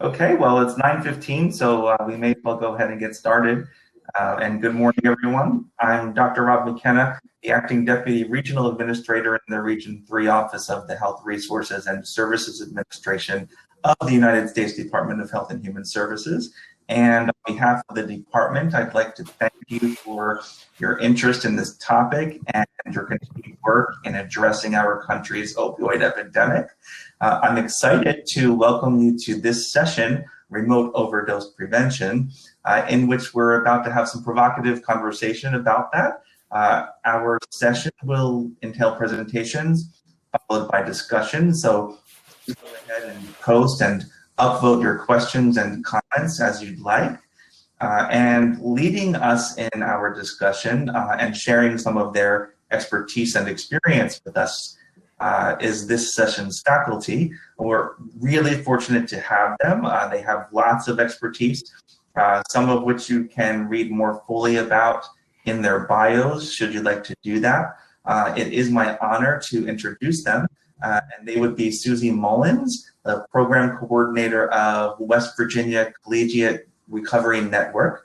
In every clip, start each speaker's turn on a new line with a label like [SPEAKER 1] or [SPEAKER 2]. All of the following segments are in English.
[SPEAKER 1] Okay, well, it's 9:15, so we may as well go ahead and get started. And good morning, everyone. I'm Dr. Rob McKenna, the Acting Deputy Regional Administrator in the Region 3 Office of the Health Resources and Services Administration of the United States Department of Health and Human Services. And on behalf of the department, I'd like to thank you for your interest in this topic and your continued work in addressing our country's opioid epidemic. I'm excited to welcome you to this session, Remote Overdose Prevention, in which we're about to have some provocative conversation about that. Our session will entail presentations followed by discussion. So please go ahead and post and upvote your questions and comments as you'd like. And leading us in our discussion and sharing some of their expertise and experience with us is this session's faculty. We're really fortunate to have them. They have lots of expertise, some of which you can read more fully about in their bios, should you like to do that. It is my honor to introduce them, and they would be Susie Mullins, the Program Coordinator of West Virginia Collegiate Recovery Network.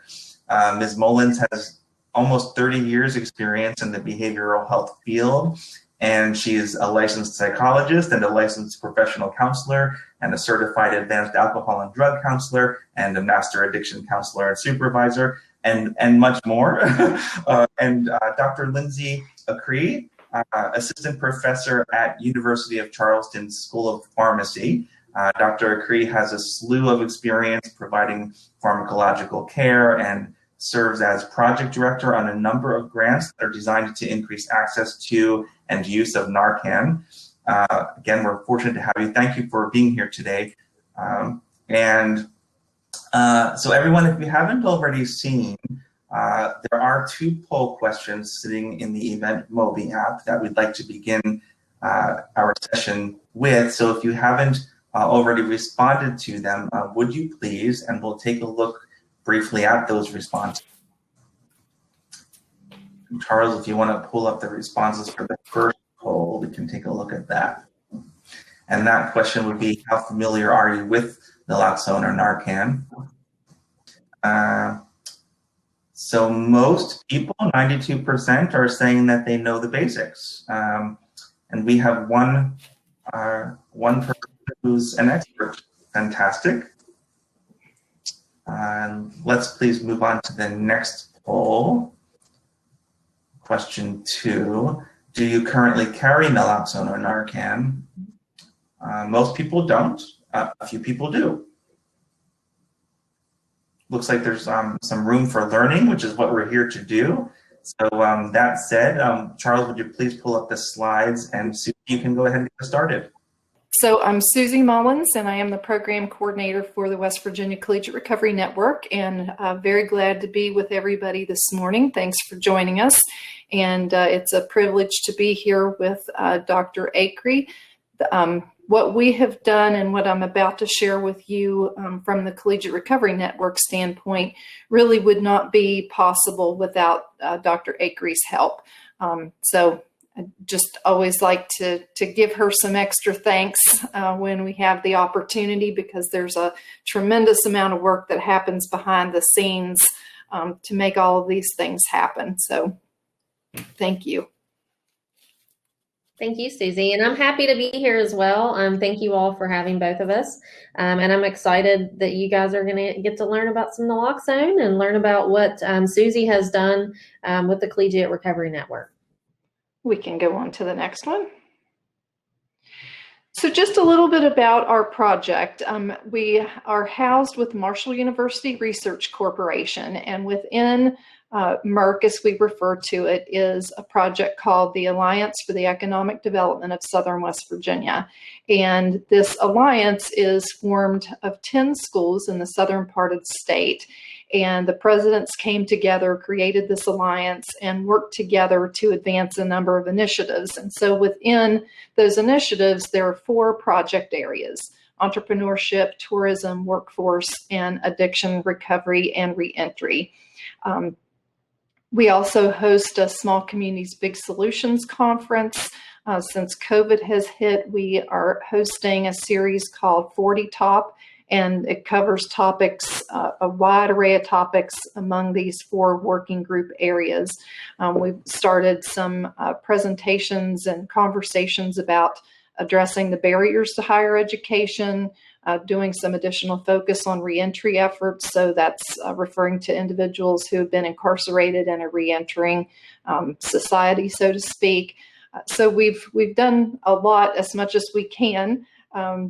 [SPEAKER 1] Ms. Mullins has almost 30 years experience in the behavioral health field, and she is a licensed psychologist and a licensed professional counselor and a certified advanced alcohol and drug counselor and a master addiction counselor and supervisor and much more. And Dr. Lindsay Acree, assistant professor at University of Charleston School of Pharmacy. Dr. Acree has a slew of experience providing pharmacological care and serves as project director on a number of grants that are designed to increase access to and use of Narcan. Again, we're fortunate to have you. Thank you for being here today. So everyone, if you haven't already seen, there are 2 poll questions sitting in the Event Mobi app that we'd like to begin our session with. So if you haven't already responded to them, would you please, and we'll take a look briefly at those responses. Charles, if you want to pull up the responses for the first poll, we can take a look at that. And that question would be, how familiar are you with Naloxone or Narcan? So most people, 92%, are saying that they know the basics. And we have one person who's an expert. Fantastic. Let's please move on to the next poll. Question 2, do you currently carry Naloxone or Narcan? Most people don't, a few people do. Looks like there's some room for learning, which is what we're here to do. So that said, Charles, would you please pull up the slides, and Susie, you can go ahead and get started.
[SPEAKER 2] So I'm Susie Mullins, and I am the program coordinator for the West Virginia Collegiate Recovery Network, and very glad to be with everybody this morning. Thanks for joining us. And it's a privilege to be here with Dr. Acree. What we have done and what I'm about to share with you from the Collegiate Recovery Network standpoint really would not be possible without Dr. Acree's help. So I just always like to give her some extra thanks when we have the opportunity, because there's a tremendous amount of work that happens behind the scenes to make all of these things happen. So thank you.
[SPEAKER 3] Thank you, Susie. And I'm happy to be here as well. Thank you all for having both of us. And I'm excited that you guys are going to get to learn about some Naloxone and learn about what Susie has done with the Collegiate Recovery Network.
[SPEAKER 2] We can go on to the next one. So just a little bit about our project. We are housed with Marshall University Research Corporation, and within MERC, as we refer to it, is a project called the Alliance for the Economic Development of Southern West Virginia. And this alliance is formed of 10 schools in the southern part of the state. And the presidents came together, created this alliance, and worked together to advance a number of initiatives. And so within those initiatives, there are 4 project areas: entrepreneurship, tourism, workforce, and addiction recovery and reentry. We also host a Small Communities Big Solutions Conference. Since COVID has hit, we are hosting a series called 40 Top, and it covers topics, a wide array of topics among these 4 working group areas. We've started some presentations and conversations about addressing the barriers to higher education, doing some additional focus on reentry efforts. So that's referring to individuals who have been incarcerated and are reentering society, so to speak. So we've done a lot, as much as we can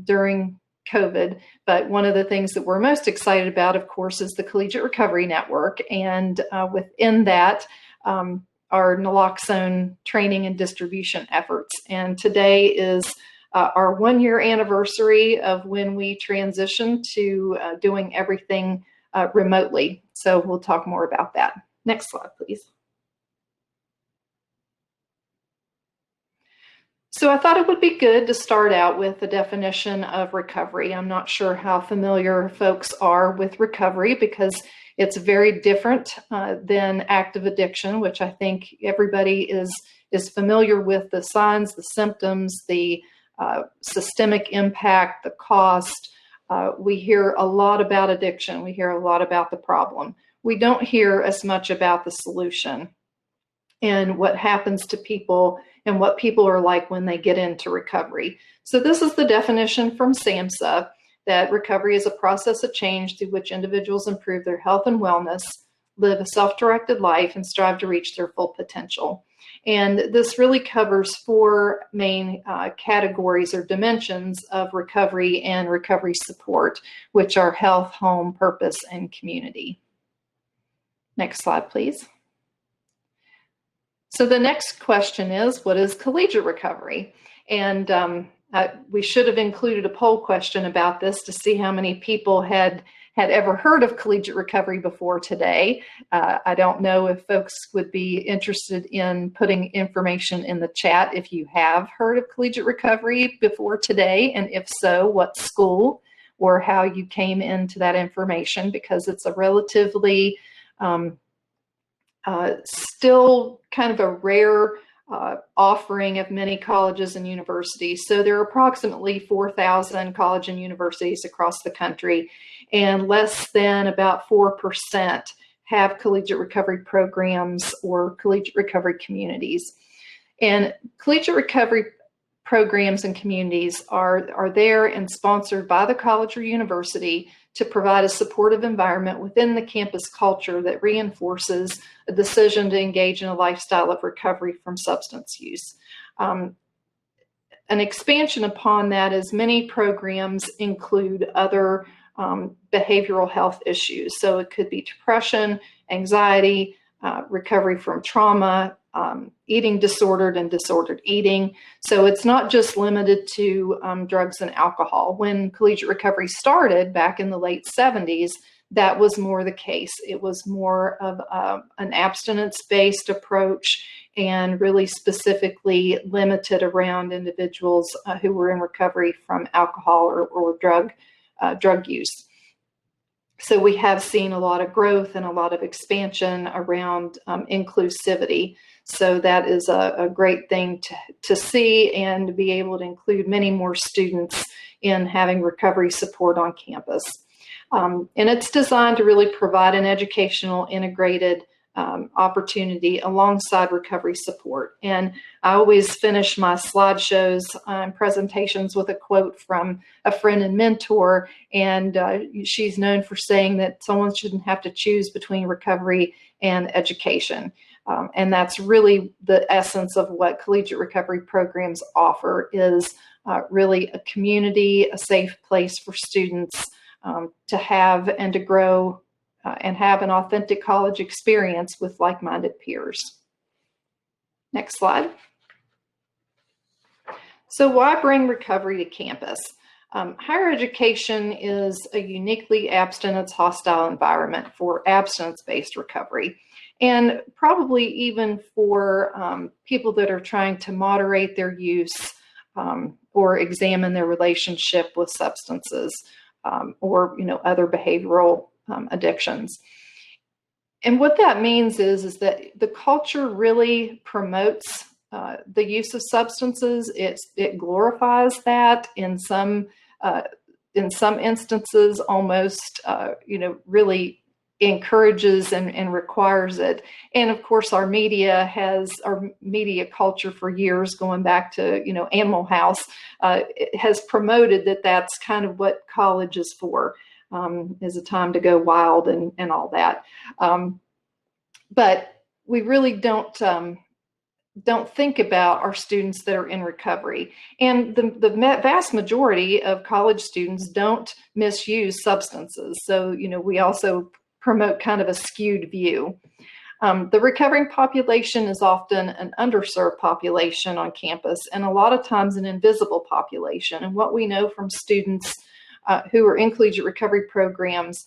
[SPEAKER 2] during COVID. But one of the things that we're most excited about, of course, is the Collegiate Recovery Network. And within that, our Naloxone training and distribution efforts. And today is our 1-year anniversary of when we transitioned to doing everything remotely. So we'll talk more about that. Next slide, please. So I thought it would be good to start out with a definition of recovery. I'm not sure how familiar folks are with recovery, because it's very different than active addiction, which I think everybody is familiar with the signs, the symptoms, the systemic impact, the cost. We hear a lot about addiction. We hear a lot about the problem. We don't hear as much about the solution and what happens to people and what people are like when they get into recovery. So this is the definition from SAMHSA, that recovery is a process of change through which individuals improve their health and wellness, live a self-directed life, and strive to reach their full potential. And this really covers 4 main categories or dimensions of recovery and recovery support, which are health, home, purpose, and community. Next slide, please. So the next question is, what is collegiate recovery? And we should have included a poll question about this to see how many people had ever heard of collegiate recovery before today. I don't know if folks would be interested in putting information in the chat if you have heard of collegiate recovery before today, and if so, what school or how you came into that information, because it's a relatively still kind of a rare offering of many colleges and universities. So there are approximately 4,000 colleges and universities across the country, and less than about 4% have collegiate recovery programs or collegiate recovery communities. And collegiate recovery programs and communities are there and sponsored by the college or university to provide a supportive environment within the campus culture that reinforces a decision to engage in a lifestyle of recovery from substance use. An expansion upon that is many programs include other behavioral health issues. So it could be depression, anxiety, recovery from trauma, eating disordered and disordered eating. So it's not just limited to drugs and alcohol. When collegiate recovery started back in the late 70s, that was more the case. It was more of an abstinence-based approach, and really specifically limited around individuals who were in recovery from alcohol or drug use. So we have seen a lot of growth and a lot of expansion around inclusivity. So that is a great thing to see, and to be able to include many more students in having recovery support on campus. And it's designed to really provide an educational integrated opportunity alongside recovery support. And I always finish my slideshows and presentations with a quote from a friend and mentor, and she's known for saying that someone shouldn't have to choose between recovery and education. And that's really the essence of what collegiate recovery programs offer, is really a community, a safe place for students to have and to grow and have an authentic college experience with like-minded peers. Next slide. So why bring recovery to campus? Higher education is a uniquely abstinence hostile environment for abstinence-based recovery, and probably even for people that are trying to moderate their use or examine their relationship with substances or other behavioral addictions. And what that means is that the culture really promotes the use of substances. It glorifies that in some in some instances almost, really encourages and requires it. And of course, our media culture for years, going back to, Animal House, it has promoted that that's kind of what college is for, is a time to go wild and all that. But we really don't think about our students that are in recovery. And the vast majority of college students don't misuse substances. So, we also promote kind of a skewed view. The recovering population is often an underserved population on campus, and a lot of times an invisible population. And what we know from students who are in collegiate recovery programs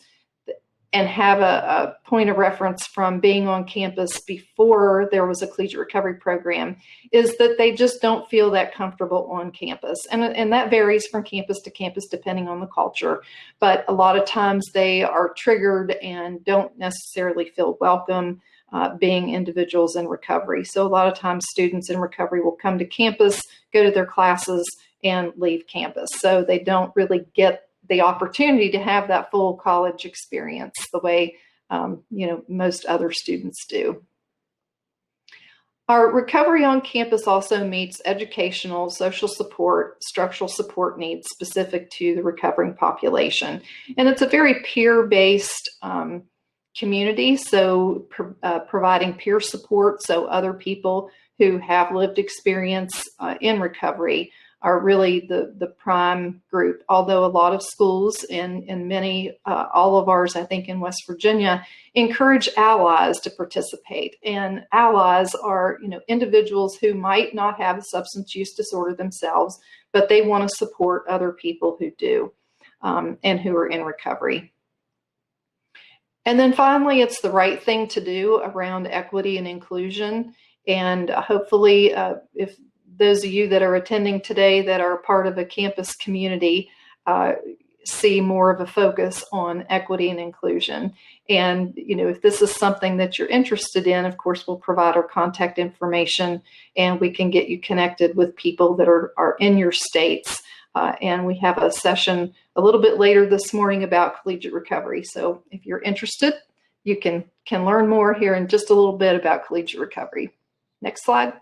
[SPEAKER 2] and have a point of reference from being on campus before there was a collegiate recovery program is that they just don't feel that comfortable on campus. And that varies from campus to campus depending on the culture. But a lot of times they are triggered and don't necessarily feel welcome being individuals in recovery. So a lot of times students in recovery will come to campus, go to their classes, and leave campus. So they don't really get the opportunity to have that full college experience the way most other students do. Our recovery on campus also meets educational, social support, structural support needs specific to the recovering population. And it's a very peer-based community, so providing peer support, so other people who have lived experience in recovery are really the prime group. Although a lot of schools and many, all of ours, I think in West Virginia, encourage allies to participate. And allies are, individuals who might not have a substance use disorder themselves, but they want to support other people who do and who are in recovery. And then finally, it's the right thing to do around equity and inclusion. And hopefully, if those of you that are attending today that are part of a campus community see more of a focus on equity and inclusion. And, if this is something that you're interested in, of course, we'll provide our contact information and we can get you connected with people that are in your states. And we have a session a little bit later this morning about collegiate recovery. So if you're interested, you can learn more here in just a little bit about collegiate recovery. Next slide.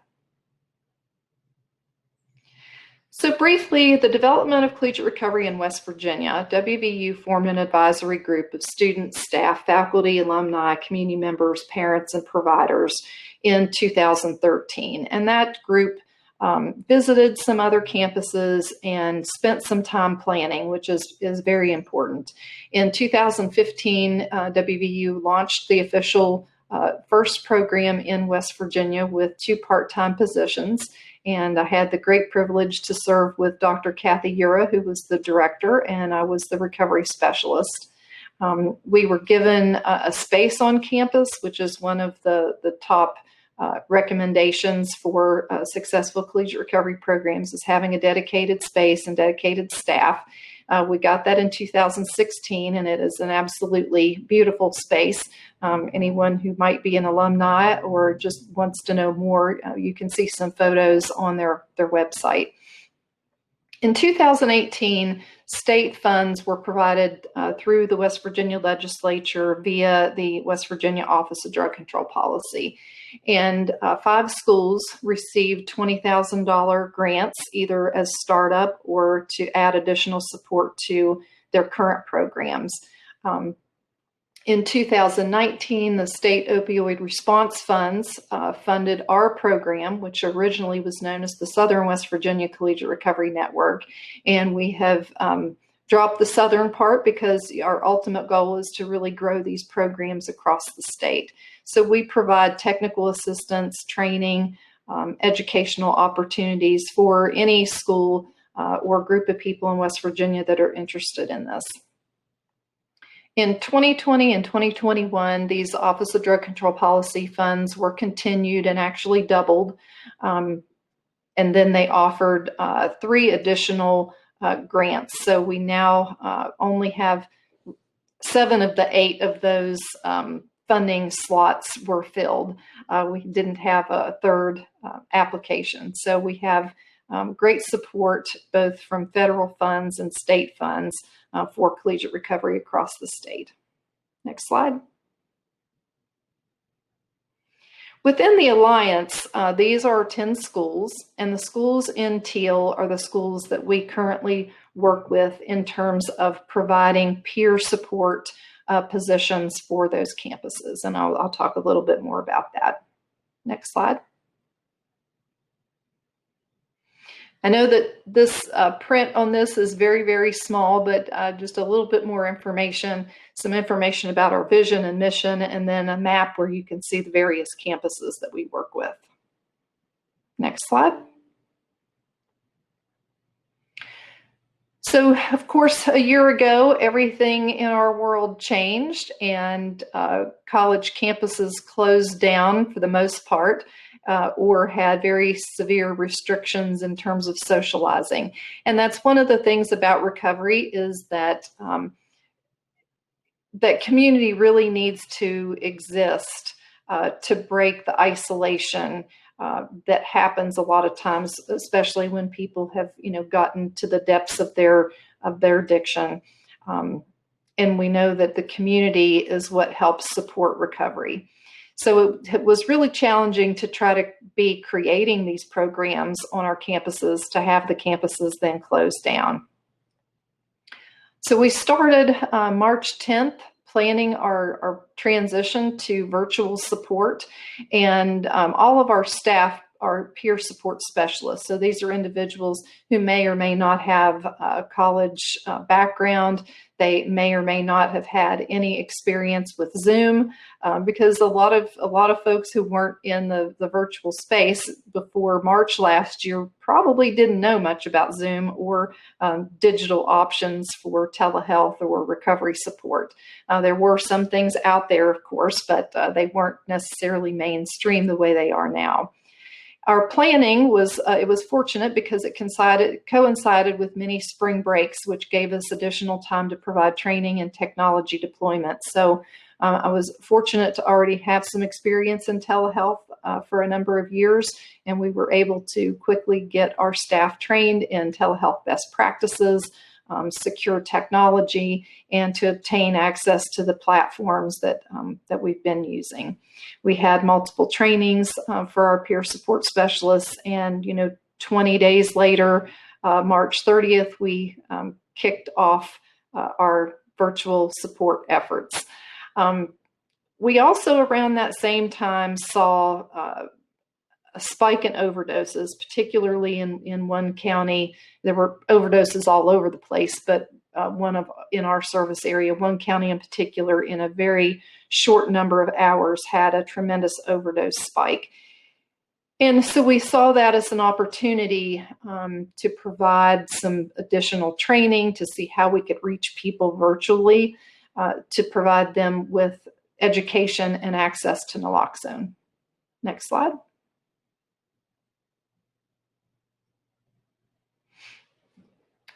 [SPEAKER 2] So briefly, the development of collegiate recovery in West Virginia, WVU formed an advisory group of students, staff, faculty, alumni, community members, parents, and providers in 2013. And that group visited some other campuses and spent some time planning, which is very important. In 2015, WVU launched the official first program in West Virginia with 2 part-time positions. And I had the great privilege to serve with Dr. Kathy Ura, who was the director, and I was the recovery specialist. We were given a space on campus, which is one of the top recommendations for successful collegiate recovery programs, is having a dedicated space and dedicated staff. We got that in 2016, and it is an absolutely beautiful space. Anyone who might be an alumni or just wants to know more, you can see some photos on their website. In 2018, state funds were provided through the West Virginia legislature via the West Virginia Office of Drug Control Policy. And 5 schools received $20,000 grants, either as startup or to add additional support to their current programs. In 2019, the state opioid response funds funded our program, which originally was known as the Southern West Virginia Collegiate Recovery Network. And we have dropped the Southern part because our ultimate goal is to really grow these programs across the state. So we provide technical assistance, training, educational opportunities for any school or group of people in West Virginia that are interested in this. In 2020 and 2021, these Office of Drug Control Policy funds were continued and actually doubled. And then they offered 3 additional grants. So we now only have 7 of the 8 of those funding slots were filled. We didn't have a third application. So we have great support both from federal funds and state funds for collegiate recovery across the state. Next slide. Within the Alliance, these are 10 schools, and the schools in teal are the schools that we currently work with in terms of providing peer support positions for those campuses. And I'll talk a little bit more about that. Next slide. I know that this print on this is very, very small, but just a little bit more information, some information about our vision and mission, and then a map where you can see the various campuses that we work with. Next slide. So, of course, a year ago, everything in our world changed, and college campuses closed down for the most part. Or had very severe restrictions in terms of socializing. And that's one of the things about recovery is that that community really needs to exist to break the isolation that happens a lot of times, especially when people have, gotten to the depths of their addiction. And we know that the community is what helps support recovery. So it was really challenging to try to be creating these programs on our campuses to have the campuses then close down. So we started March 10th planning our transition to virtual support, and all of our staff are peer support specialists. So these are individuals who may or may not have a college background. They may or may not have had any experience with Zoom, because a lot of folks who weren't in the virtual space before March last year probably didn't know much about Zoom or digital options for telehealth or recovery support. There were some things out there, of course, but they weren't necessarily mainstream the way they are now. Our planning was, it was fortunate because it coincided with many spring breaks, which gave us additional time to provide training and technology deployment. So I was fortunate to already have some experience in telehealth for a number of years, and we were able to quickly get our staff trained in telehealth best practices, secure technology, and to obtain access to the platforms that we've been using. We had multiple trainings for our peer support specialists, and 20 days later, March 30th, we kicked off our virtual support efforts. We also around that same time saw a spike in overdoses, particularly in one county. There were overdoses all over the place, but in our service area, one county in particular, in a very short number of hours, had a tremendous overdose spike. And so we saw that as an opportunity to provide some additional training to see how we could reach people virtually, to provide them with education and access to naloxone. Next slide.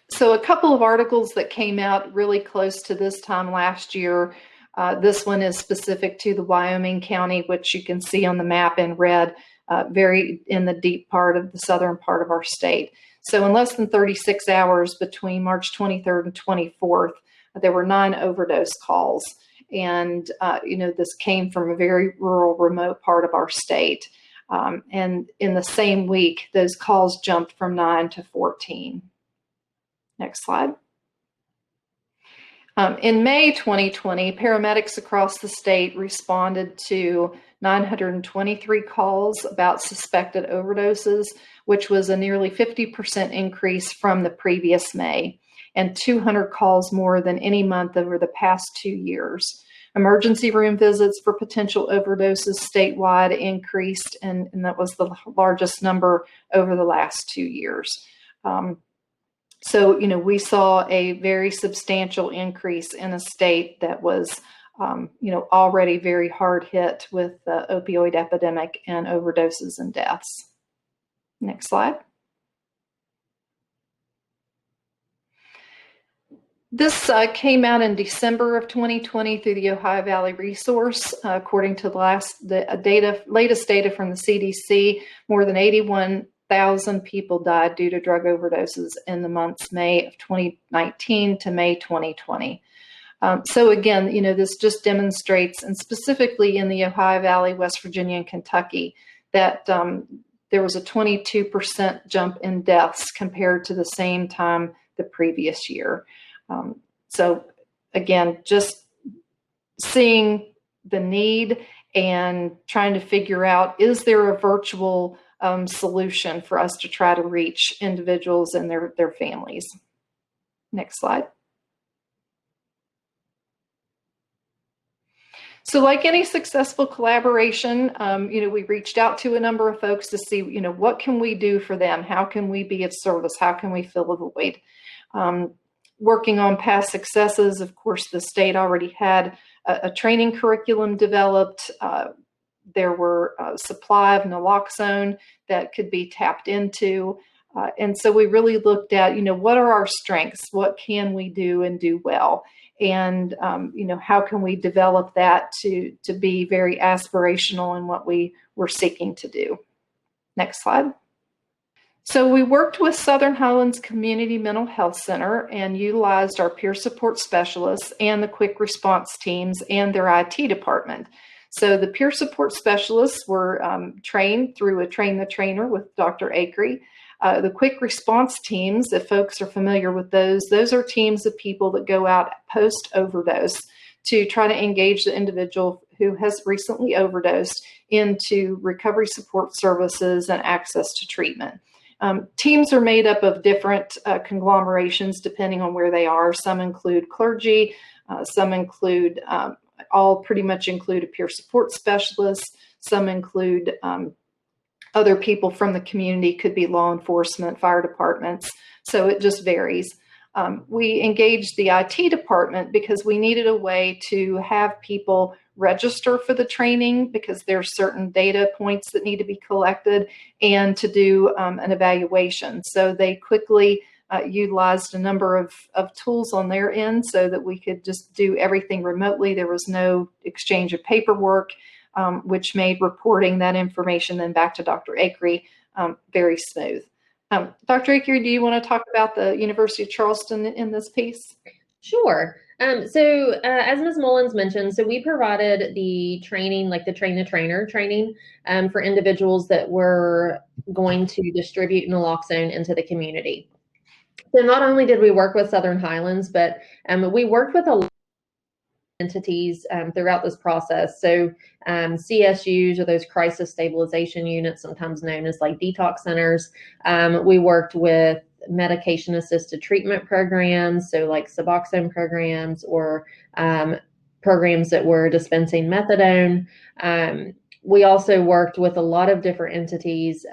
[SPEAKER 2] So a couple of articles that came out really close to this time last year. This one is specific to the Wyoming County, which you can see on the map in red, very in the deep part of the southern part of our state. So in less than 36 hours between March 23rd and 24th, there were 9 overdose calls. And, this came from a very rural, remote part of our state. And in the same week, those calls jumped from 9 to 14. Next slide. In May 2020, paramedics across the state responded to 923 calls about suspected overdoses, which was a nearly 50% increase from the previous May, and 200 calls more than any month over the past 2 years. Emergency room visits for potential overdoses statewide increased, and that was the largest number over the last 2 years. So, we saw a very substantial increase in a state that was, already very hard hit with the opioid epidemic and overdoses and deaths. Next slide. This came out in December of 2020 through the Ohio Valley Resource. According to the latest data from the CDC, more than 81 1,000 people died due to drug overdoses in the months May of 2019 to May 2020. So again, this just demonstrates, and specifically in the Ohio Valley, West Virginia, and Kentucky, that there was a 22% jump in deaths compared to the same time the previous year. So again, just seeing the need and trying to figure out, is there a virtual solution for us to try to reach individuals and their families? Next slide. So like any successful collaboration, we reached out to a number of folks to see, what can we do for them? How can we be of service? How can we fill a void? Working on past successes, of course, the state already had a training curriculum developed. There were a supply of Naloxone that could be tapped into. And so we really looked at, what are our strengths? What can we do and do well? And, how can we develop that to be very aspirational in what we were seeking to do? Next slide. So we worked with Southern Highlands Community Mental Health Center and utilized our peer support specialists and the quick response teams and their IT department. So the peer support specialists were trained through a Train the Trainer with Dr. Akery. The quick response teams, if folks are familiar with those are teams of people that go out post-overdose to try to engage the individual who has recently overdosed into recovery support services and access to treatment. Teams are made up of different conglomerations depending on where they are. Some include clergy, some include, all pretty much include a peer support specialist, some include other people from the community, could be law enforcement, fire departments, so it just varies. We engaged the IT department because we needed a way to have people register for the training because there's certain data points that need to be collected and to do an evaluation. So they quickly utilized a number of tools on their end so that we could just do everything remotely. There was no exchange of paperwork, which made reporting that information then back to Dr. Akery very smooth. Dr. Akery, do you want to talk about the University of Charleston in this piece?
[SPEAKER 3] Sure. So as Ms. Mullins mentioned, so we provided the training, like the Train the Trainer training for individuals that were going to distribute naloxone into the community. So not only did we work with Southern Highlands, but we worked with a lot of entities throughout this process. So CSUs, or those crisis stabilization units, sometimes known as like detox centers. We worked with medication assisted treatment programs, so like Suboxone programs, or programs that were dispensing methadone. We also worked with a lot of different entities,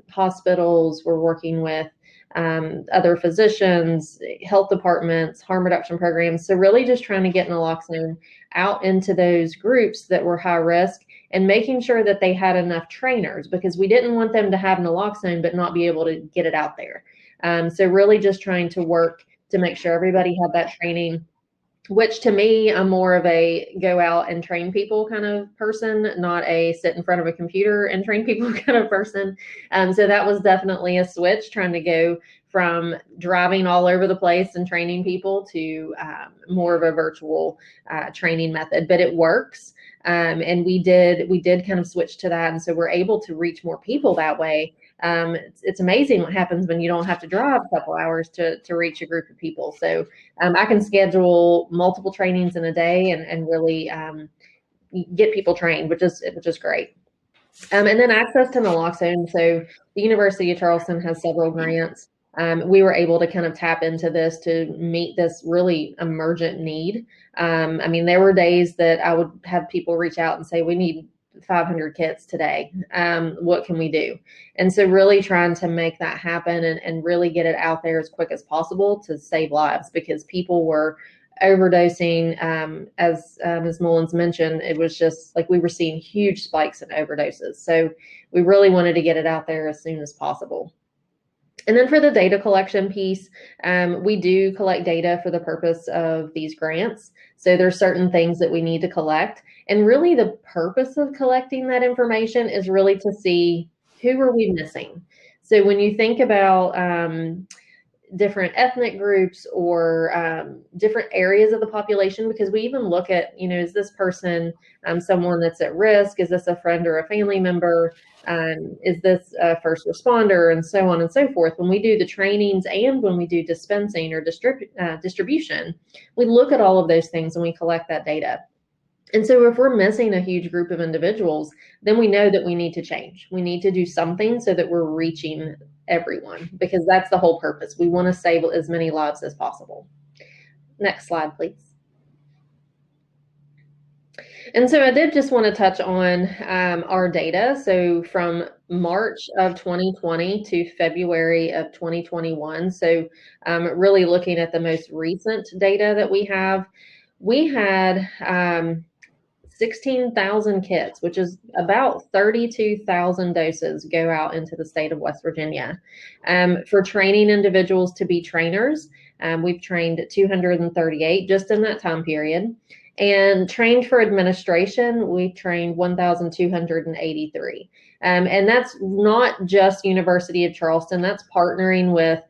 [SPEAKER 3] hospitals. We're working with other physicians, health departments, harm reduction programs. So really just trying to get naloxone out into those groups that were high risk and making sure that they had enough trainers, because we didn't want them to have naloxone but not be able to get it out there. So really just trying to work to make sure everybody had that training, which to me, I'm more of a go out and train people kind of person, not a sit in front of a computer and train people kind of person. So that was definitely a switch, trying to go from driving all over the place and training people to more of a virtual training method, but it works. And we did kind of switch to that. And so we're able to reach more people that way. It's amazing what happens when you don't have to drive a couple hours to reach a group of people. So I can schedule multiple trainings in a day and really get people trained, which is great. And then access to naloxone. So the University of Charleston has several grants. We were able to kind of tap into this to meet this really emergent need. I mean, there were days that I would have people reach out and say, we need 500 kits today. What can we do? And so really trying to make that happen and really get it out there as quick as possible to save lives, because people were overdosing. As Ms. Mullins mentioned, it was just like we were seeing huge spikes in overdoses. So we really wanted to get it out there as soon as possible. And then for the data collection piece, we do collect data for the purpose of these grants. So there's certain things that we need to collect. And really the purpose of collecting that information is really to see who are we missing. So when you think about different ethnic groups or different areas of the population, because we even look at, is this person someone that's at risk? Is this a friend or a family member? Is this a first responder? And so on and so forth. When we do the trainings and when we do dispensing or distribution, we look at all of those things and we collect that data. And so if we're missing a huge group of individuals, then we know that we need to change. We need to do something so that we're reaching everyone, because that's the whole purpose. We want to save as many lives as possible. Next slide, please. And so I did just want to touch on our data. So from March of 2020 to February of 2021, so really looking at the most recent data that we have, we had 16,000 kits, which is about 32,000 doses, go out into the state of West Virginia. For training individuals to be trainers, we've trained 238 just in that time period. And trained for administration, we trained 1,283. And that's not just University of Charleston, that's partnering with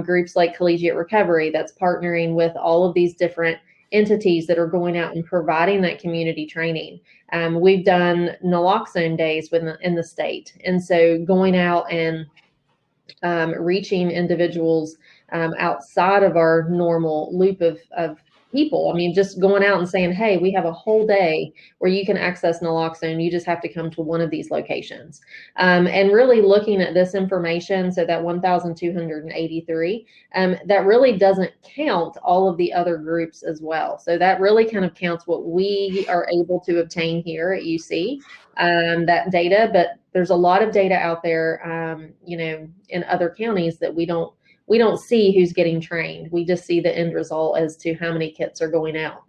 [SPEAKER 3] groups like Collegiate Recovery, that's partnering with all of these different entities that are going out and providing that community training. We've done Naloxone days in the state. And so going out and reaching individuals outside of our normal loop of people. I mean, just going out and saying, hey, we have a whole day where you can access Naloxone. You just have to come to one of these locations. And really looking at this information, so that 1,283, that really doesn't count all of the other groups as well. So that really kind of counts what we are able to obtain here at UC, that data, but there's a lot of data out there, in other counties that we don't see who's getting trained. We just see the end result as to how many kits are going out.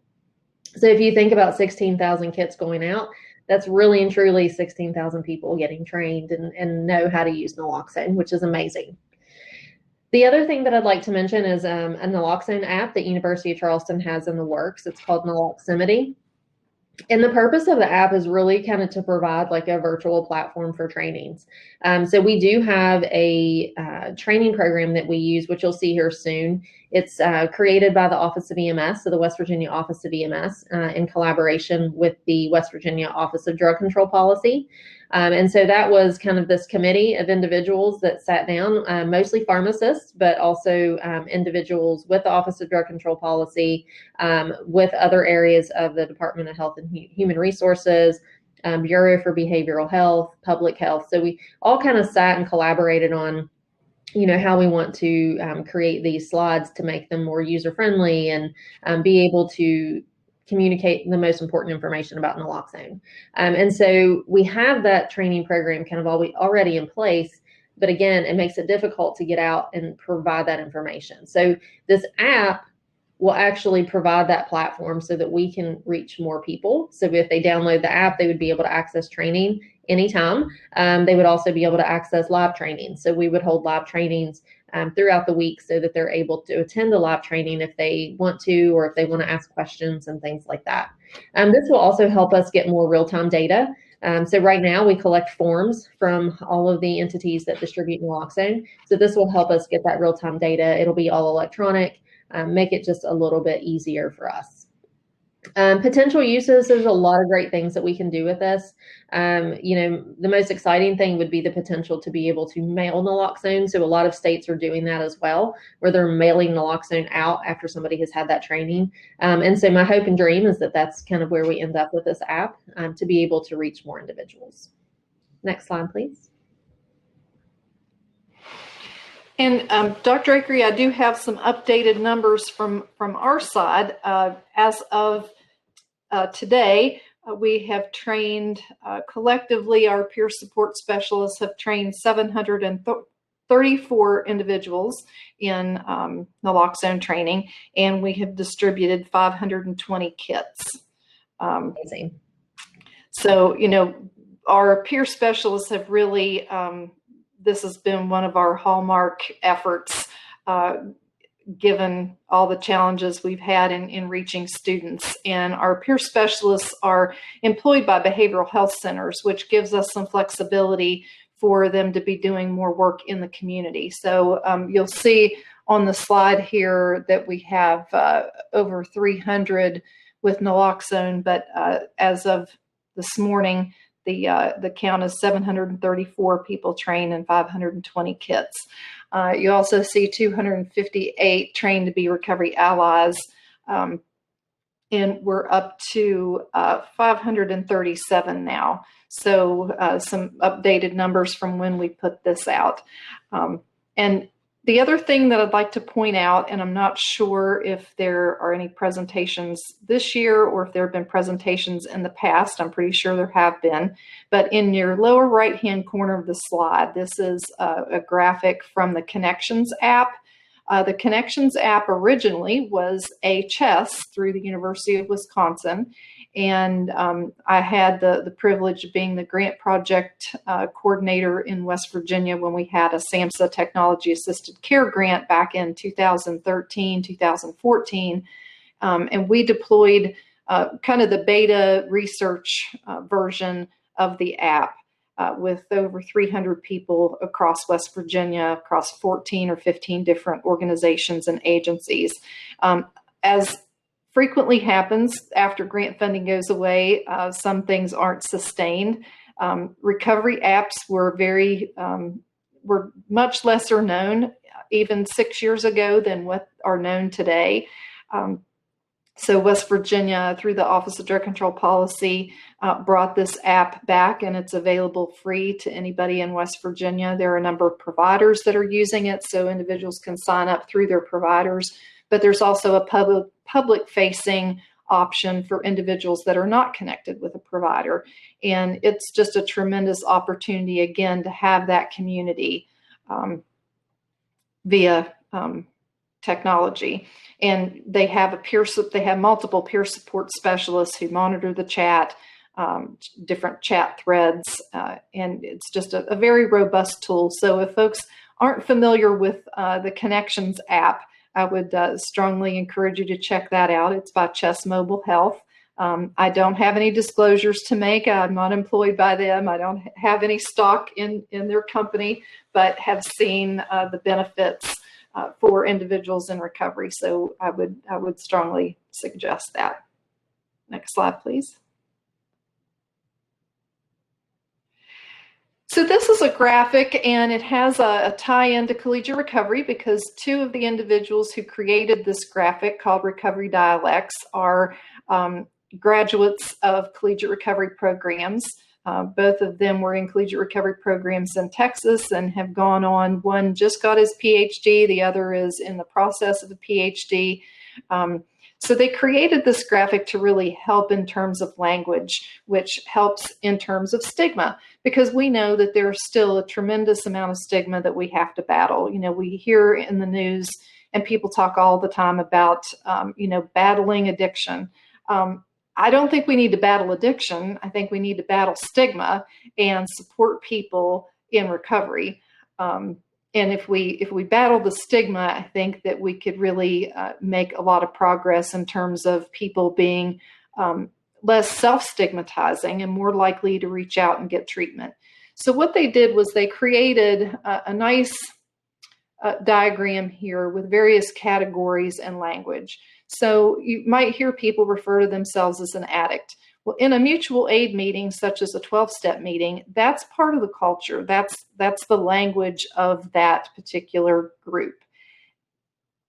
[SPEAKER 3] So if you think about 16,000 kits going out, that's really and truly 16,000 people getting trained and know how to use Naloxone, which is amazing. The other thing that I'd like to mention is a Naloxone app that University of Charleston has in the works. It's called Naloximity. And the purpose of the app is really kind of to provide like a virtual platform for trainings. So we do have a training program that we use, which you'll see here soon. It's created by the Office of EMS, so the West Virginia Office of EMS, in collaboration with the West Virginia Office of Drug Control Policy. And so that was kind of this committee of individuals that sat down, mostly pharmacists, but also individuals with the Office of Drug Control Policy, with other areas of the Department of Health and Human Resources, Bureau for Behavioral Health, Public Health. So we all kind of sat and collaborated on, how we want to create these slides to make them more user-friendly and be able to communicate the most important information about Naloxone. And so we have that training program kind of already in place, but again, it makes it difficult to get out and provide that information. So this app will actually provide that platform so that we can reach more people. So if they download the app, they would be able to access training anytime. They would also be able to access live training. So we would hold live trainings throughout the week so that they're able to attend a live training if they want to, or if they want to ask questions and things like that. This will also help us get more real-time data. So right now we collect forms from all of the entities that distribute Naloxone. So this will help us get that real-time data. It'll be all electronic, make it just a little bit easier for us. Potential uses, there's a lot of great things that we can do with this. The most exciting thing would be the potential to be able to mail Naloxone. So a lot of states are doing that as well, where they're mailing Naloxone out after somebody has had that training. And so my hope and dream is that that's kind of where we end up with this app, to be able to reach more individuals. Next slide, please.
[SPEAKER 2] And Dr. Akery, I do have some updated numbers from our side. As of today, we have trained, collectively, our peer support specialists have trained 734 individuals in Naloxone training, and we have distributed 520 kits.
[SPEAKER 3] Amazing.
[SPEAKER 2] So, our peer specialists have really, this has been one of our hallmark efforts, given all the challenges we've had in reaching students. And our peer specialists are employed by behavioral health centers, which gives us some flexibility for them to be doing more work in the community. So you'll see on the slide here that we have over 300 with naloxone, but as of this morning, the count is 734 people trained and 520 kits. You also see 258 trained to be recovery allies, and we're up to 537 now. So some updated numbers from when we put this out. And the other thing that I'd like to point out, and I'm not sure if there are any presentations this year or if there have been presentations in the past, I'm pretty sure there have been, but in your lower right-hand corner of the slide, this is a graphic from the Connections app. The Connections app originally was a chess through the University of Wisconsin, and I had the privilege of being the grant project coordinator in West Virginia when we had a SAMHSA technology assisted care grant back in 2013, 2014, and we deployed kind of the beta research version of the app. With over 300 people across West Virginia, across 14 or 15 different organizations and agencies. As frequently happens after grant funding goes away, some things aren't sustained. Recovery apps were much lesser known even 6 years ago than what are known today. So West Virginia, through the Office of Drug Control Policy, brought this app back, and it's available free to anybody in West Virginia. There are a number of providers that are using it, so individuals can sign up through their providers. But there's also a public-facing option for individuals that are not connected with a provider. And it's just a tremendous opportunity, again, to have that community via technology. And they have multiple peer support specialists who monitor the chat, different chat threads, and it's just a very robust tool. So if folks aren't familiar with the Connections app, I would strongly encourage you to check that out. It's by Chess Mobile Health. I don't have any disclosures to make. I'm not employed by them. I don't have any stock in their company, but have seen the benefits for individuals in recovery. So I would strongly suggest that. Next slide, please. So this is a graphic, and it has a tie-in to collegiate recovery because two of the individuals who created this graphic, called Recovery Dialects, are graduates of collegiate recovery programs. Both of them were in collegiate recovery programs in Texas and have gone on. One just got his PhD, the other is in the process of a PhD. So they created this graphic to really help in terms of language, which helps in terms of stigma, because we know that there's still a tremendous amount of stigma that we have to battle. You know, we hear in the news and people talk all the time about, battling addiction. I don't think we need to battle addiction. I think we need to battle stigma and support people in recovery. And if we battle the stigma, I think that we could really make a lot of progress in terms of people being less self-stigmatizing and more likely to reach out and get treatment. So what they did was they created a nice diagram here with various categories and language. So you might hear people refer to themselves as an addict. Well, in a mutual aid meeting, such as a 12-step meeting, that's part of the culture. That's the language of that particular group.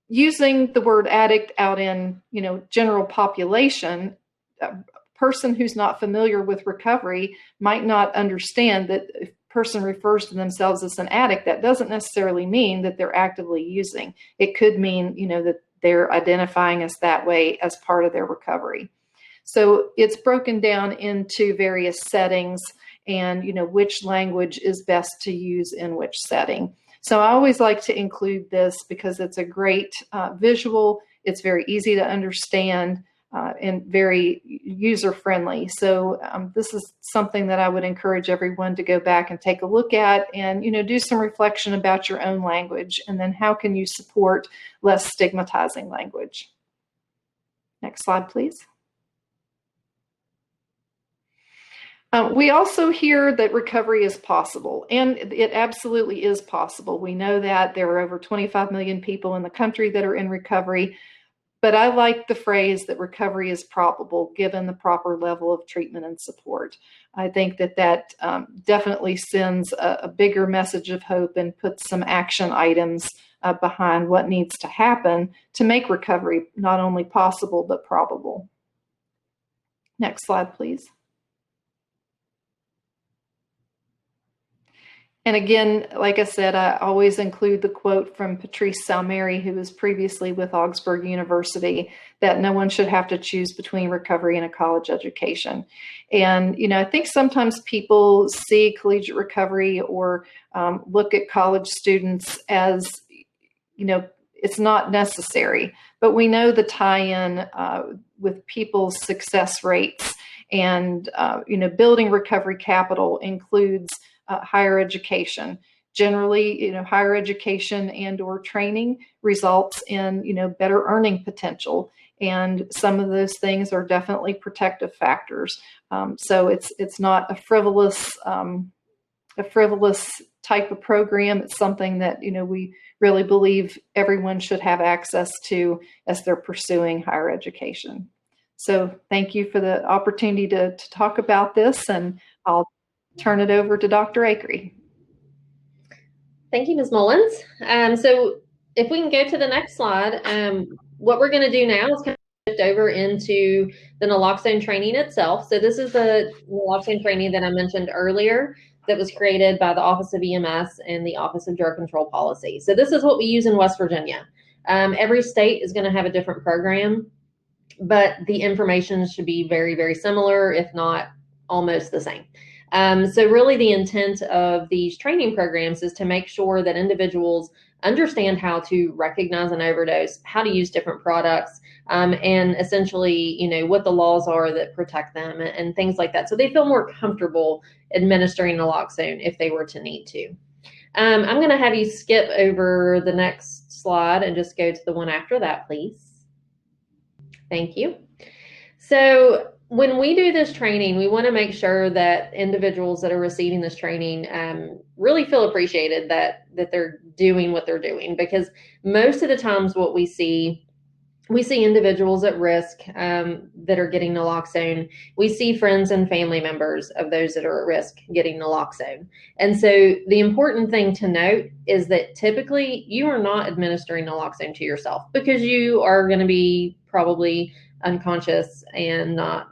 [SPEAKER 2] Using the word addict out in, general population, a person who's not familiar with recovery might not understand that if a person refers to themselves as an addict, that doesn't necessarily mean that they're actively using. It could mean, that they're identifying as that way as part of their recovery. So it's broken down into various settings and, which language is best to use in which setting. So I always like to include this because it's a great visual. It's very easy to understand and very user-friendly. So this is something that I would encourage everyone to go back and take a look at and, do some reflection about your own language, and then how can you support less stigmatizing language. Next slide, please. We also hear that recovery is possible, and it absolutely is possible. We know that there are over 25 million people in the country that are in recovery, but I like the phrase that recovery is probable given the proper level of treatment and support. I think that definitely sends a bigger message of hope and puts some action items behind what needs to happen to make recovery not only possible, but probable. Next slide, please. And again, like I said, I always include the quote from Patrice Salmeri, who was previously with Augsburg University, that no one should have to choose between recovery and a college education. And, I think sometimes people see collegiate recovery or look at college students as, it's not necessary. But we know the tie-in with people's success rates and, building recovery capital includes higher education. Generally, higher education and or training results in, better earning potential. And some of those things are definitely protective factors. So it's not a frivolous type of program. It's something that, we really believe everyone should have access to as they're pursuing higher education. So thank you for the opportunity to talk about this, and I'll turn it over to Dr. Akery.
[SPEAKER 3] Thank you, Ms. Mullins. So if we can go to the next slide, what we're going to do now is kind of shift over into the naloxone training itself. So this is the naloxone training that I mentioned earlier that was created by the Office of EMS and the Office of Drug Control Policy. So this is what we use in West Virginia. Every state is going to have a different program, but the information should be very, very similar, if not almost the same. So really the intent of these training programs is to make sure that individuals understand how to recognize an overdose, how to use different products, and essentially, what the laws are that protect them and things like that. So they feel more comfortable administering naloxone if they were to need to. I'm going to have you skip over the next slide and just go to the one after that, please. Thank you. So when we do this training, we want to make sure that individuals that are receiving this training really feel appreciated that they're doing what they're doing, because most of the times what we see individuals at risk that are getting naloxone. We see friends and family members of those that are at risk getting naloxone. And so the important thing to note is that typically you are not administering naloxone to yourself, because you are going to be probably unconscious and not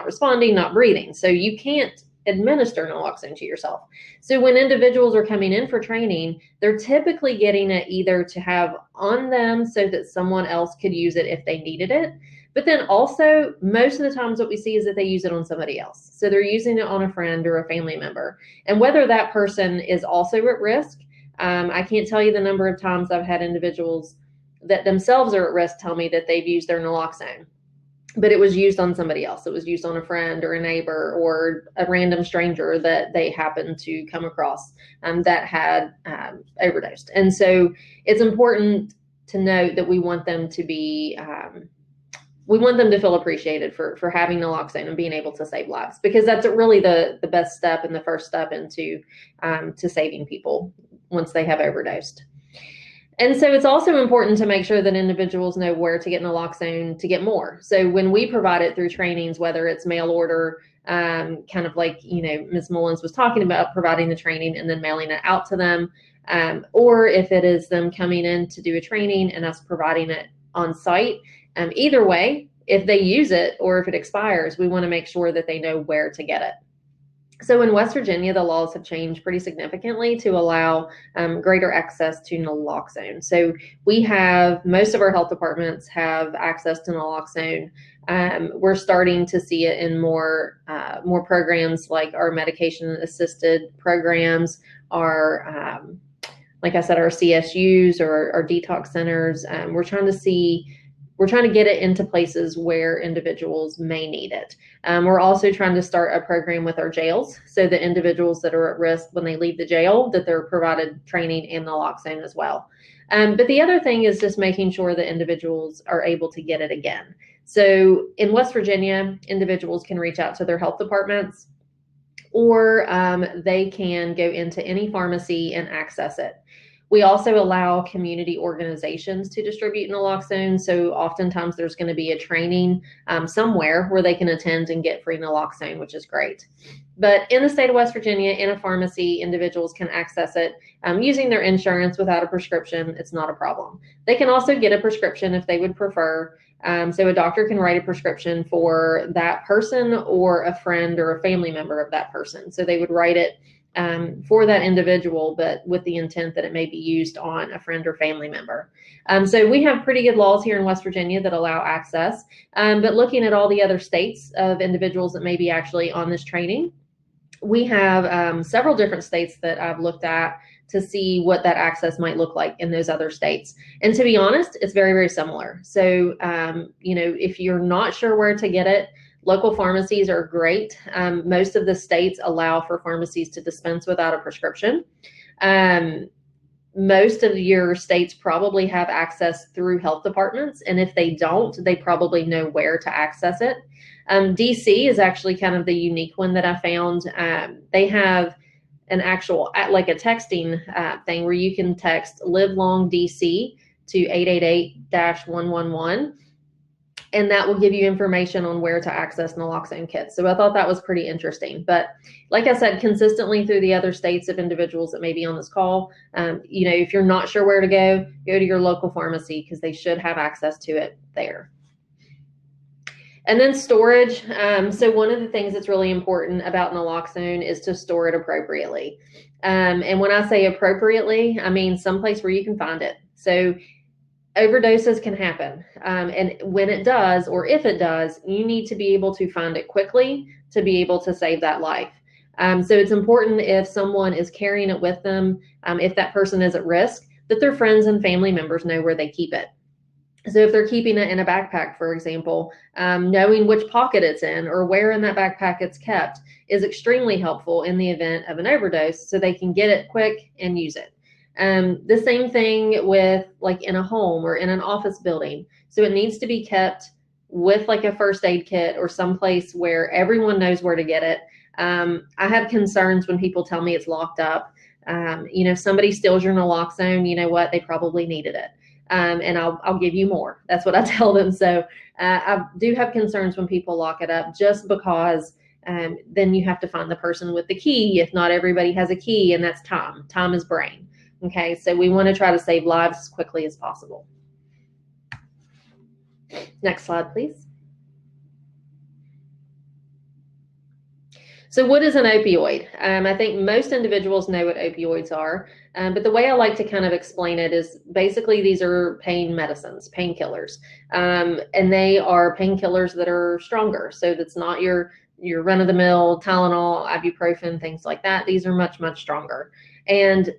[SPEAKER 3] responding, not breathing. So you can't administer naloxone to yourself. So when individuals are coming in for training, they're typically getting it either to have on them so that someone else could use it if they needed it. But then also, most of the times what we see is that they use it on somebody else. So they're using it on a friend or a family member. And whether that person is also at risk, I can't tell you the number of times I've had individuals that themselves are at risk tell me that they've used their naloxone, but it was used on somebody else. It was used on a friend or a neighbor or a random stranger that they happened to come across that had overdosed. And so it's important to note that we want them to be, we want them to feel appreciated for having naloxone and being able to save lives, because that's really the best step and the first step into to saving people once they have overdosed. And so it's also important to make sure that individuals know where to get naloxone to get more. So when we provide it through trainings, whether it's mail order, kind of like, Ms. Mullins was talking about, providing the training and then mailing it out to them, or if it is them coming in to do a training and us providing it on site, either way, if they use it or if it expires, we want to make sure that they know where to get it. So in West Virginia, the laws have changed pretty significantly to allow greater access to naloxone. So we have, most of our health departments have access to naloxone. We're starting to see it in more programs, like our medication-assisted programs, our, like I said, our CSUs or our detox centers. We're trying to get it into places where individuals may need it. We're also trying to start a program with our jails, so that individuals that are at risk when they leave the jail, that they're provided training and naloxone as well. But the other thing is just making sure that individuals are able to get it again. So in West Virginia, individuals can reach out to their health departments or they can go into any pharmacy and access it. We also allow community organizations to distribute naloxone. So oftentimes there's going to be a training somewhere where they can attend and get free naloxone, which is great. But in the state of West Virginia, in a pharmacy, individuals can access it using their insurance without a prescription. It's not a problem. They can also get a prescription if they would prefer. So a doctor can write a prescription for that person or a friend or a family member of that person. So they would write it for that individual, but with the intent that it may be used on a friend or family member. So we have pretty good laws here in West Virginia that allow access, but looking at all the other states of individuals that may be actually on this training, we have several different states that I've looked at to see what that access might look like in those other states. And to be honest, it's very, very similar. So, if you're not sure where to get it, local pharmacies are great. Most of the states allow for pharmacies to dispense without a prescription. Most of your states probably have access through health departments. And if they don't, they probably know where to access it. DC is actually kind of the unique one that I found. They have an actual, like a texting thing where you can text Live Long DC to 888-111. And that will give you information on where to access naloxone kits. So I thought that was pretty interesting. But like I said, consistently through the other states of individuals that may be on this call, if you're not sure where to go to your local pharmacy because they should have access to it there. And then storage. So one of the things that's really important about naloxone is to store it appropriately. And when I say appropriately, I mean someplace where you can find it. So overdoses can happen. And when it does, or if it does, you need to be able to find it quickly to be able to save that life. So it's important if someone is carrying it with them, if that person is at risk, that their friends and family members know where they keep it. So if they're keeping it in a backpack, for example, knowing which pocket it's in or where in that backpack it's kept is extremely helpful in the event of an overdose so they can get it quick and use it. The same thing with like in a home or in an office building. So it needs to be kept with like a first aid kit or someplace where everyone knows where to get it. I have concerns when people tell me it's locked up. Somebody steals your naloxone, you know what? They probably needed it. And I'll give you more. That's what I tell them. So I do have concerns when people lock it up just because then you have to find the person with the key. If not everybody has a key, and that's time. Time is brain. Okay, so we want to try to save lives as quickly as possible. Next slide, please. So what is an opioid? I think most individuals know what opioids are, but the way I like to kind of explain it is basically these are pain medicines, painkillers, and they are painkillers that are stronger. So that's not your run-of-the-mill Tylenol, ibuprofen, things like that. These are much, much stronger. And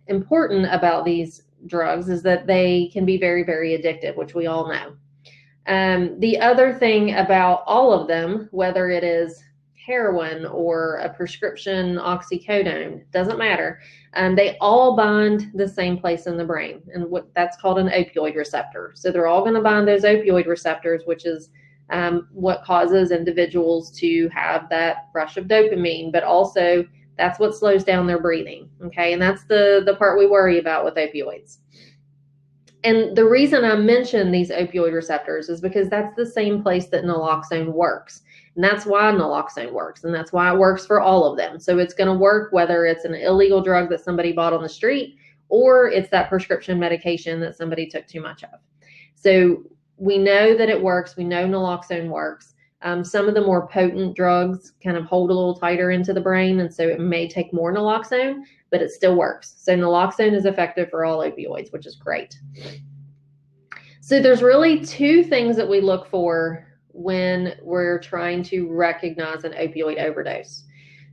[SPEAKER 3] important about these drugs is that they can be very, very addictive, which we all know. The other thing about all of them, whether it is heroin or a prescription oxycodone, doesn't matter. They all bind the same place in the brain, and that's called an opioid receptor. So they're all going to bind those opioid receptors, which is what causes individuals to have that rush of dopamine, but also that's what slows down their breathing. Okay, and that's the part we worry about with opioids. And the reason I mention these opioid receptors is because that's the same place that naloxone works. And that's why naloxone works. And that's why it works for all of them. So it's going to work whether it's an illegal drug that somebody bought on the street or it's that prescription medication that somebody took too much of. So we know that it works. We know naloxone works. Some of the more potent drugs kind of hold a little tighter into the brain. And so it may take more naloxone, but it still works. So naloxone is effective for all opioids, which is great. So there's really two things that we look for when we're trying to recognize an opioid overdose.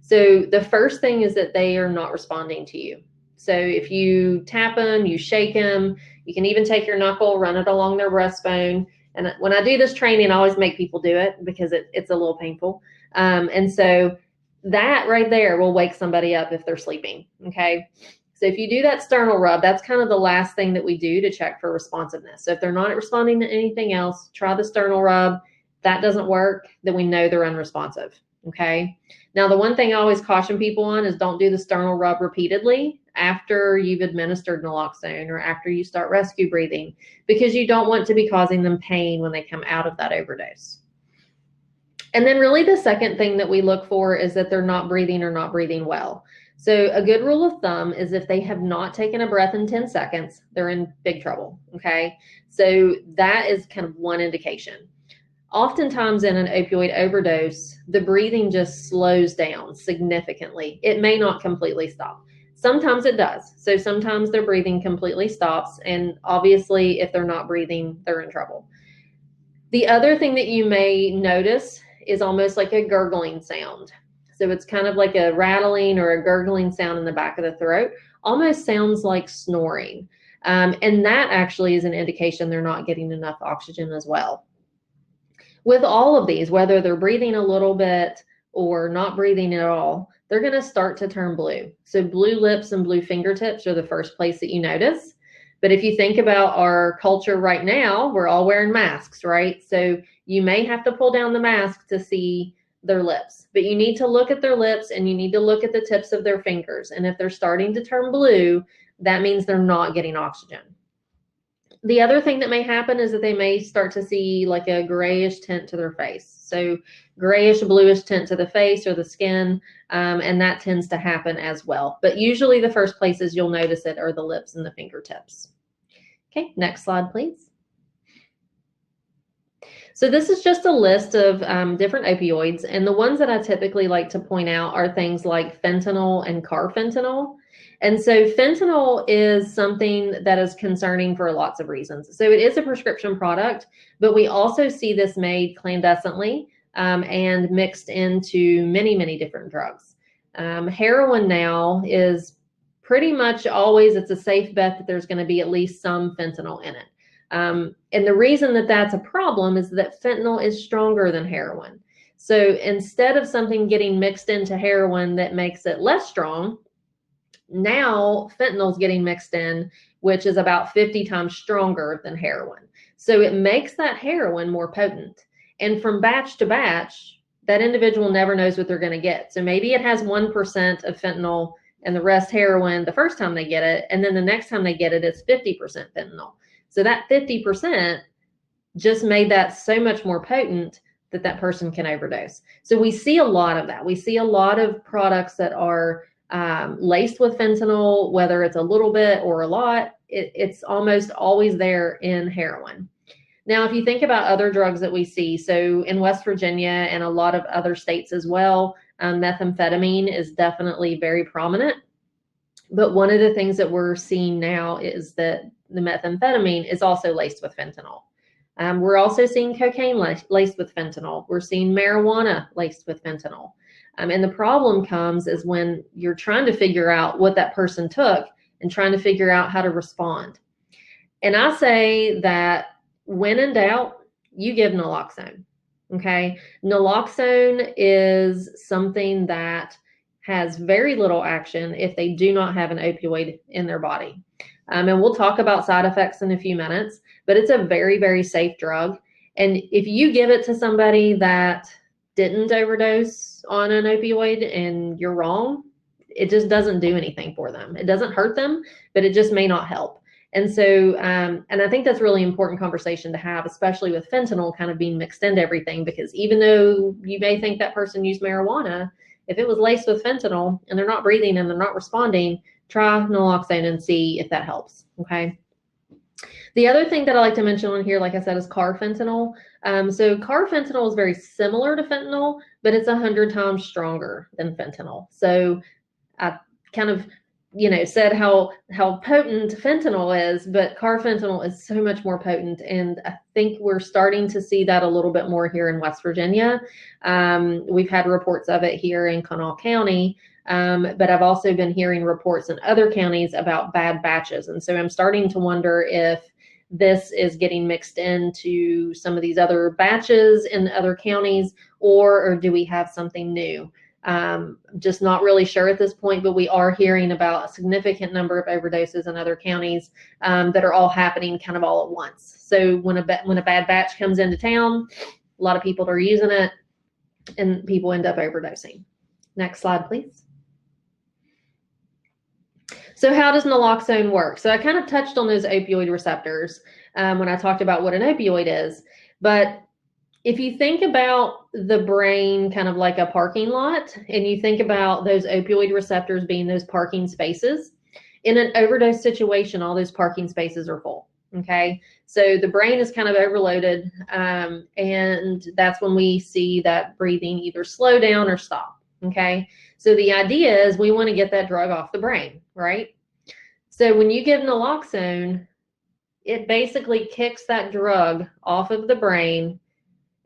[SPEAKER 3] So the first thing is that they are not responding to you. So if you tap them, you shake them, you can even take your knuckle, run it along their breastbone. And when I do this training, I always make people do it because it's a little painful. And so that right there will wake somebody up if they're sleeping, okay? So if you do that sternal rub, that's kind of the last thing that we do to check for responsiveness. So if they're not responding to anything else, try the sternal rub. If that doesn't work, then we know they're unresponsive, Okay. Now, the one thing I always caution people on is don't do the sternal rub repeatedly after you've administered naloxone or after you start rescue breathing, because you don't want to be causing them pain when they come out of that overdose. And then really the second thing that we look for is that they're not breathing or not breathing well. So a good rule of thumb is if they have not taken a breath in 10 seconds, they're in big trouble, okay? So that is kind of one indication. Oftentimes in an opioid overdose, the breathing just slows down significantly. It may not completely stop. Sometimes it does. So sometimes their breathing completely stops, and obviously if they're not breathing, they're in trouble. The other thing that you may notice is almost like a gurgling sound. So it's kind of like a rattling or a gurgling sound in the back of the throat, almost sounds like snoring. And that actually is an indication they're not getting enough oxygen as well. With all of these, whether they're breathing a little bit or not breathing at all, they're going to start to turn blue. So blue lips and blue fingertips are the first place that you notice. But if you think about our culture right now, we're all wearing masks, right? So you may have to pull down the mask to see their lips, but you need to look at their lips and you need to look at the tips of their fingers. And if they're starting to turn blue, that means they're not getting oxygen. The other thing that may happen is that they may start to see like a grayish tint to their face. So grayish bluish tint to the face or the skin, and that tends to happen as well. But usually the first places you'll notice it are the lips and the fingertips. Okay, next slide, please. So this is just a list of different opioids, and the ones that I typically like to point out are things like fentanyl and carfentanil. And so fentanyl is something that is concerning for lots of reasons. So it is a prescription product, but we also see this made clandestinely and mixed into many, many different drugs. Heroin now is pretty much always, it's a safe bet that there's going to be at least some fentanyl in it. And the reason that that's a problem is that fentanyl is stronger than heroin. So instead of something getting mixed into heroin that makes it less strong, now fentanyl is getting mixed in, which is about 50 times stronger than heroin. So it makes that heroin more potent. And from batch to batch, that individual never knows what they're going to get. So maybe it has 1% of fentanyl and the rest heroin the first time they get it. And then the next time they get it, it's 50% fentanyl. So that 50% just made that so much more potent that that person can overdose. So we see a lot of that. We see a lot of products that are laced with fentanyl, whether it's a little bit or a lot. It's almost always there in heroin. Now, if you think about other drugs that we see, so in West Virginia and a lot of other states as well, methamphetamine is definitely very prominent. But one of the things that we're seeing now is that the methamphetamine is also laced with fentanyl. We're also seeing cocaine laced with fentanyl. We're seeing marijuana laced with fentanyl. And the problem comes is when you're trying to figure out what that person took and trying to figure out how to respond. And I say that when in doubt, you give naloxone, okay? Naloxone is something that has very little action if they do not have an opioid in their body. And we'll talk about side effects in a few minutes, but it's a very, very safe drug. And if you give it to somebody that didn't overdose on an opioid and you're wrong, it just doesn't do anything for them. It doesn't hurt them, but it just may not help. And so, and I think that's really important conversation to have, especially with fentanyl kind of being mixed into everything, because even though you may think that person used marijuana, if it was laced with fentanyl and they're not breathing and they're not responding, try naloxone and see if that helps, okay? The other thing that I like to mention on here, like I said, is carfentanil. So carfentanil is very similar to fentanyl, but it's 100 times stronger than fentanyl. So I kind of, said how potent fentanyl is, but carfentanil is so much more potent. And I think we're starting to see that a little bit more here in West Virginia. We've had reports of it here in Kanawha County, but I've also been hearing reports in other counties about bad batches. And so I'm starting to wonder if this is getting mixed into some of these other batches in other counties, or do we have something new? Just not really sure at this point, but we are hearing about a significant number of overdoses in other counties that are all happening kind of all at once. So when a bad batch comes into town, a lot of people are using it. and people end up overdosing. Next slide, please. So how does naloxone work? So I kind of touched on those opioid receptors when I talked about what an opioid is. But if you think about the brain kind of like a parking lot, and you think about those opioid receptors being those parking spaces, in an overdose situation, all those parking spaces are full. Okay, so the brain is kind of overloaded, and that's when we see that breathing either slow down or stop. Okay, so the idea is we want to get that drug off the brain, right? So when you give naloxone, it basically kicks that drug off of the brain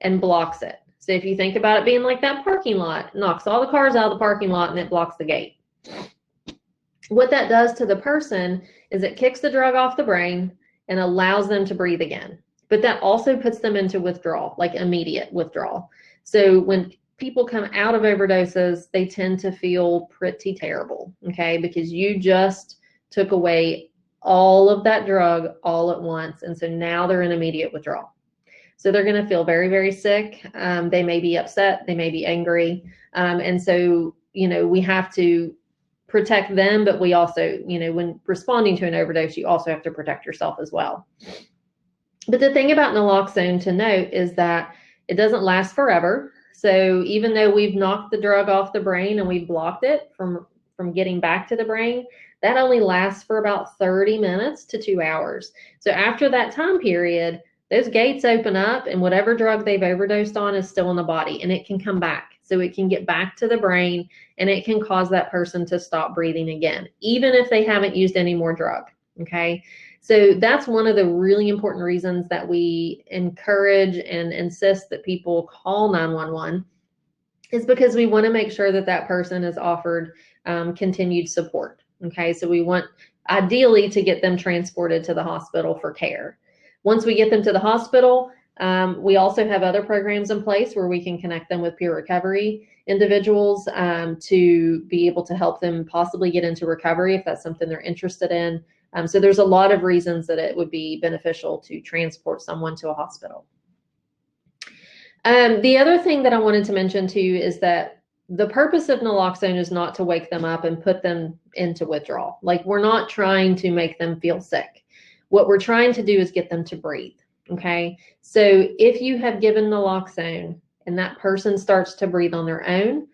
[SPEAKER 3] and blocks it. So if you think about it being like that parking lot, it knocks all the cars out of the parking lot and it blocks the gate. What that does to the person is it kicks the drug off the brain and allows them to breathe again. But that also puts them into withdrawal, like immediate withdrawal. So when people come out of overdoses, they tend to feel pretty terrible, okay? Because you just took away all of that drug all at once. And so now they're in immediate withdrawal. So they're going to feel very, very sick. They may be upset. They may be angry. And so, we have to protect them, but we also, when responding to an overdose, you also have to protect yourself as well. But the thing about naloxone to note is that it doesn't last forever. So even though we've knocked the drug off the brain and we've blocked it from getting back to the brain, that only lasts for about 30 minutes to 2 hours. So after that time period, those gates open up and whatever drug they've overdosed on is still in the body and it can come back. So it can get back to the brain and it can cause that person to stop breathing again, even if they haven't used any more drug, okay? So that's one of the really important reasons that we encourage and insist that people call 911 is because we want to make sure that that person is offered continued support, okay? So we want ideally to get them transported to the hospital for care. Once we get them to the hospital, we also have other programs in place where we can connect them with peer recovery individuals to be able to help them possibly get into recovery if that's something they're interested in. So there's a lot of reasons that it would be beneficial to transport someone to a hospital. The other thing that I wanted to mention to you is that the purpose of naloxone is not to wake them up and put them into withdrawal. Like, we're not trying to make them feel sick. What we're trying to do is get them to breathe, okay? So if you have given naloxone and that person starts to breathe on their own,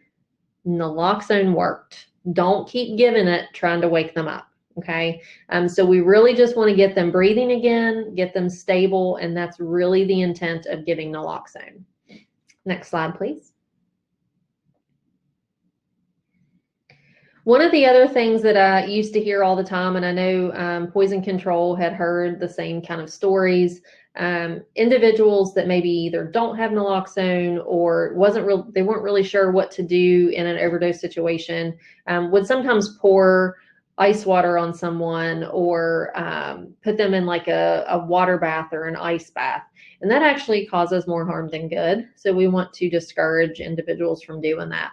[SPEAKER 3] naloxone worked. Don't keep giving it trying to wake them up, okay? So we really just want to get them breathing again, get them stable, and that's really the intent of giving naloxone. Next slide, please. One of the other things that I used to hear all the time, and I know Poison Control had heard the same kind of stories, individuals that maybe either don't have naloxone or they weren't really sure what to do in an overdose situation, would sometimes pour ice water on someone or put them in like a water bath or an ice bath. And that actually causes more harm than good. So we want to discourage individuals from doing that.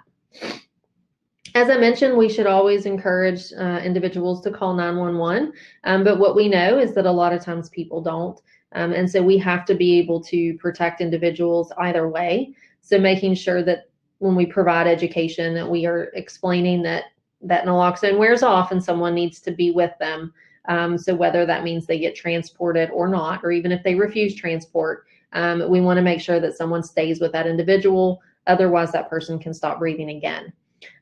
[SPEAKER 3] As I mentioned, we should always encourage individuals to call 911, but what we know is that a lot of times people don't. And so we have to be able to protect individuals either way. So making sure that when we provide education that we are explaining that naloxone wears off and someone needs to be with them. So whether that means they get transported or not, or even if they refuse transport, we want to make sure that someone stays with that individual. Otherwise, that person can stop breathing again.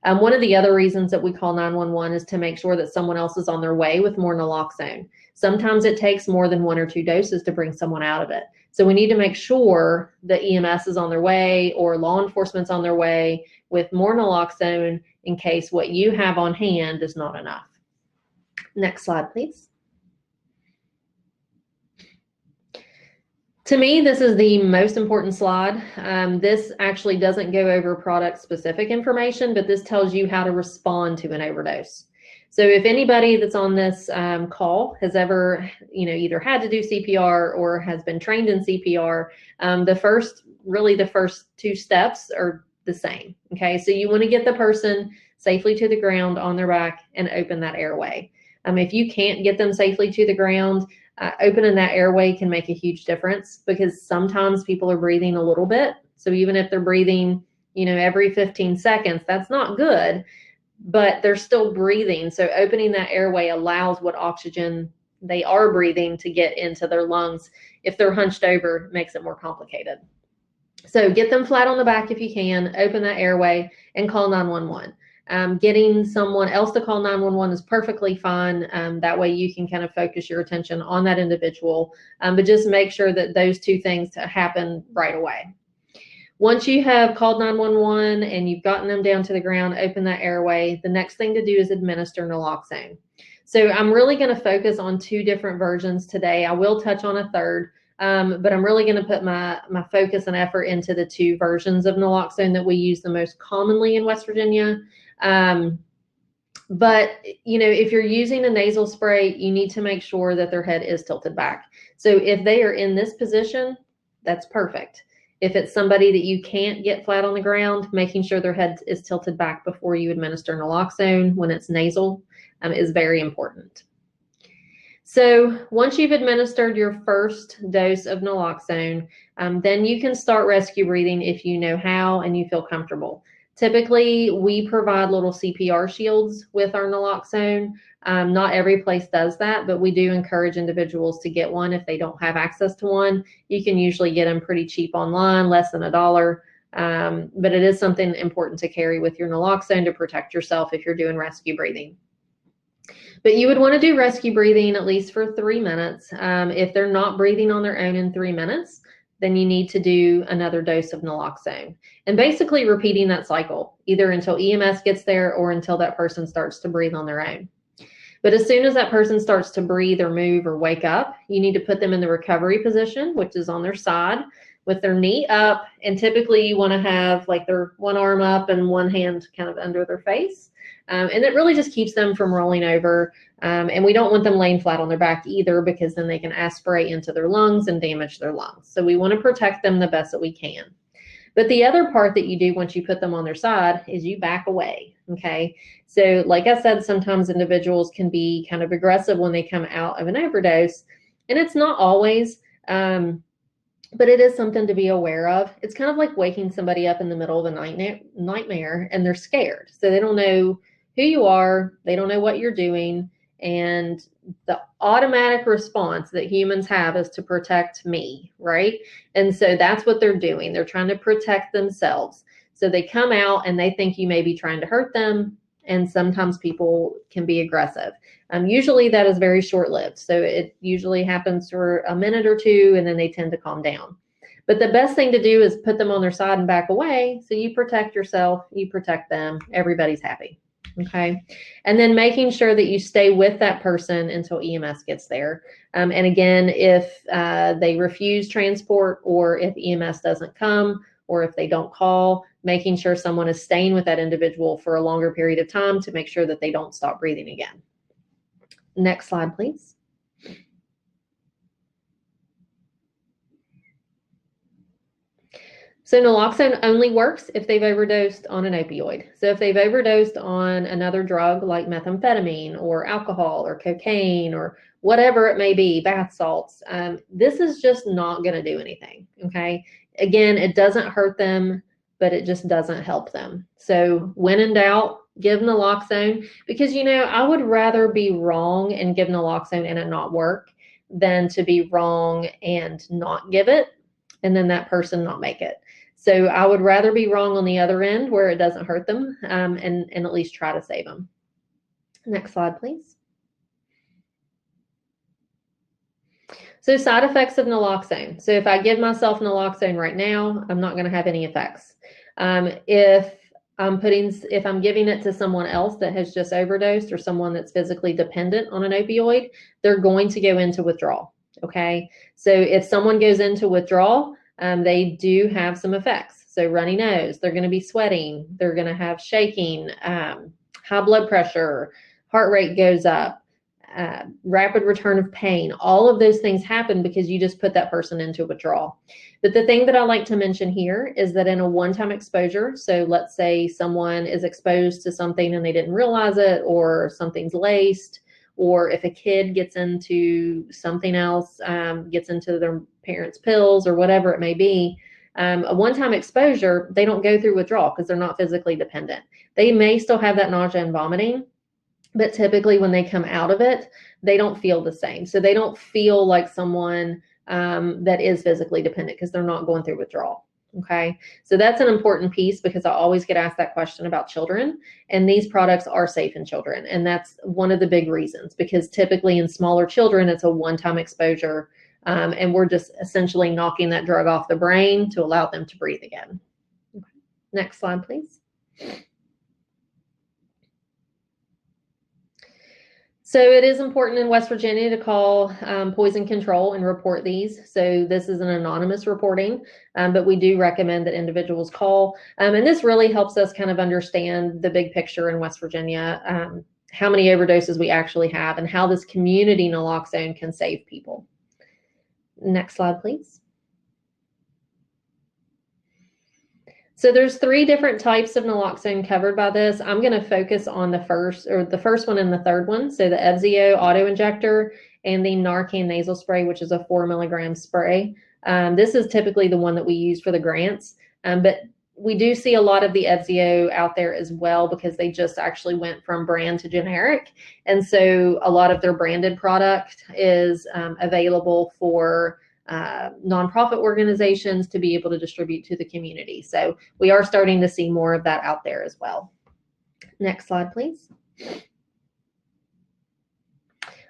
[SPEAKER 3] One of the other reasons that we call 911 is to make sure that someone else is on their way with more naloxone. Sometimes it takes more than 1 or 2 doses to bring someone out of it. So we need to make sure that EMS is on their way or law enforcement's on their way with more naloxone in case what you have on hand is not enough. Next slide, please. To me, this is the most important slide. This actually doesn't go over product-specific information, but this tells you how to respond to an overdose. So if anybody that's on this call has ever, either had to do CPR or has been trained in CPR, the first 2 steps are the same, okay? So you want to get the person safely to the ground on their back and open that airway. If you can't get them safely to the ground, opening that airway can make a huge difference because sometimes people are breathing a little bit. So even if they're breathing every 15 seconds. That's not good, but they're still breathing. So opening that airway allows what oxygen they are breathing to get into their lungs. If they're hunched over, it makes it more complicated. So get them flat on the back if you can, open that airway, and call 911. Getting someone else to call 911 is perfectly fine. That way you can kind of focus your attention on that individual, but just make sure that those two things happen right away. Once you have called 911 and you've gotten them down to the ground, open that airway, the next thing to do is administer naloxone. So I'm really going to focus on 2 different versions today. I will touch on a third, but I'm really going to put my focus and effort into the 2 versions of naloxone that we use the most commonly in West Virginia. But if you're using a nasal spray, you need to make sure that their head is tilted back. So if they are in this position, that's perfect. If it's somebody that you can't get flat on the ground, making sure their head is tilted back before you administer naloxone when it's nasal is very important. So once you've administered your first dose of naloxone, then you can start rescue breathing if you know how and you feel comfortable. Typically, we provide little CPR shields with our naloxone. Not every place does that, but we do encourage individuals to get one if they don't have access to one. You can usually get them pretty cheap online, less than $1. But it is something important to carry with your naloxone to protect yourself if you're doing rescue breathing. But you would want to do rescue breathing at least for 3 minutes. If they're not breathing on their own in 3 minutes, then you need to do another dose of naloxone. And basically repeating that cycle, either until EMS gets there or until that person starts to breathe on their own. But as soon as that person starts to breathe or move or wake up, you need to put them in the recovery position, which is on their side with their knee up. And typically you want to have like their one arm up and one hand kind of under their face. And it really just keeps them from rolling over. And we don't want them laying flat on their back either, because then they can aspirate into their lungs and damage their lungs. So we want to protect them the best that we can. But the other part that you do once you put them on their side is you back away, okay? So like I said, sometimes individuals can be kind of aggressive when they come out of an overdose, and it's not always, but it is something to be aware of. It's kind of like waking somebody up in the middle of a nightmare and they're scared. So they don't know who you are, they don't know what you're doing, and the automatic response that humans have is to protect me, right? And so that's what they're doing. They're trying to protect themselves. So they come out and they think you may be trying to hurt them, and sometimes people can be aggressive. Usually that is very short-lived. So it usually happens for a minute or 2, and then they tend to calm down. But the best thing to do is put them on their side and back away. So you protect yourself, you protect them, everybody's happy. Okay. And then making sure that you stay with that person until EMS gets there. And again, if they refuse transport, or if EMS doesn't come, or if they don't call, making sure someone is staying with that individual for a longer period of time to make sure that they don't stop breathing again. Next slide, please. So naloxone only works if they've overdosed on an opioid. So if they've overdosed on another drug like methamphetamine or alcohol or cocaine or whatever it may be, bath salts, this is just not going to do anything, okay? Again, it doesn't hurt them, but it just doesn't help them. So when in doubt, give naloxone, because, I would rather be wrong and give naloxone and it not work than to be wrong and not give it and then that person not make it. So I would rather be wrong on the other end where it doesn't hurt them, and at least try to save them. Next slide, please. So side effects of naloxone. So if I give myself naloxone right now, I'm not going to have any effects. If I'm giving it to someone else that has just overdosed, or someone that's physically dependent on an opioid, they're going to go into withdrawal. Okay. So if someone goes into withdrawal, they do have some effects. So runny nose, they're going to be sweating, they're going to have shaking, high blood pressure, heart rate goes up, rapid return of pain. All of those things happen because you just put that person into withdrawal. But the thing that I like to mention here is that in a one-time exposure, so let's say someone is exposed to something and they didn't realize it, or something's laced, or if a kid gets into something else, gets into their parents' pills or whatever it may be, A one-time exposure, they don't go through withdrawal because they're not physically dependent. They may still have that nausea and vomiting, but typically when they come out of it, they don't feel the same. So they don't feel like someone that is physically dependent because they're not going through withdrawal. Okay, so that's an important piece because I always get asked that question about children, and these products are safe in children. And that's one of the big reasons, because typically in smaller children, it's a one-time exposure, and we're just essentially knocking that drug off the brain to allow them to breathe again. Okay. Next slide, please. So it is important in West Virginia to call poison control and report these. So this is an anonymous reporting, but we do recommend that individuals call. And this really helps us kind of understand the big picture in West Virginia, how many overdoses we actually have, and how this community naloxone can save people. Next slide, please. So there's 3 different types of naloxone covered by this. I'm going to focus on the first one and the third one. So the Evzio auto injector and the Narcan nasal spray, which is a 4 milligram spray. This is typically the one that we use for the grants, but we do see a lot of the Evzio out there as well because they just actually went from brand to generic. And so a lot of their branded product is available for nonprofit organizations to be able to distribute to the community. So we are starting to see more of that out there as well. Next slide, please.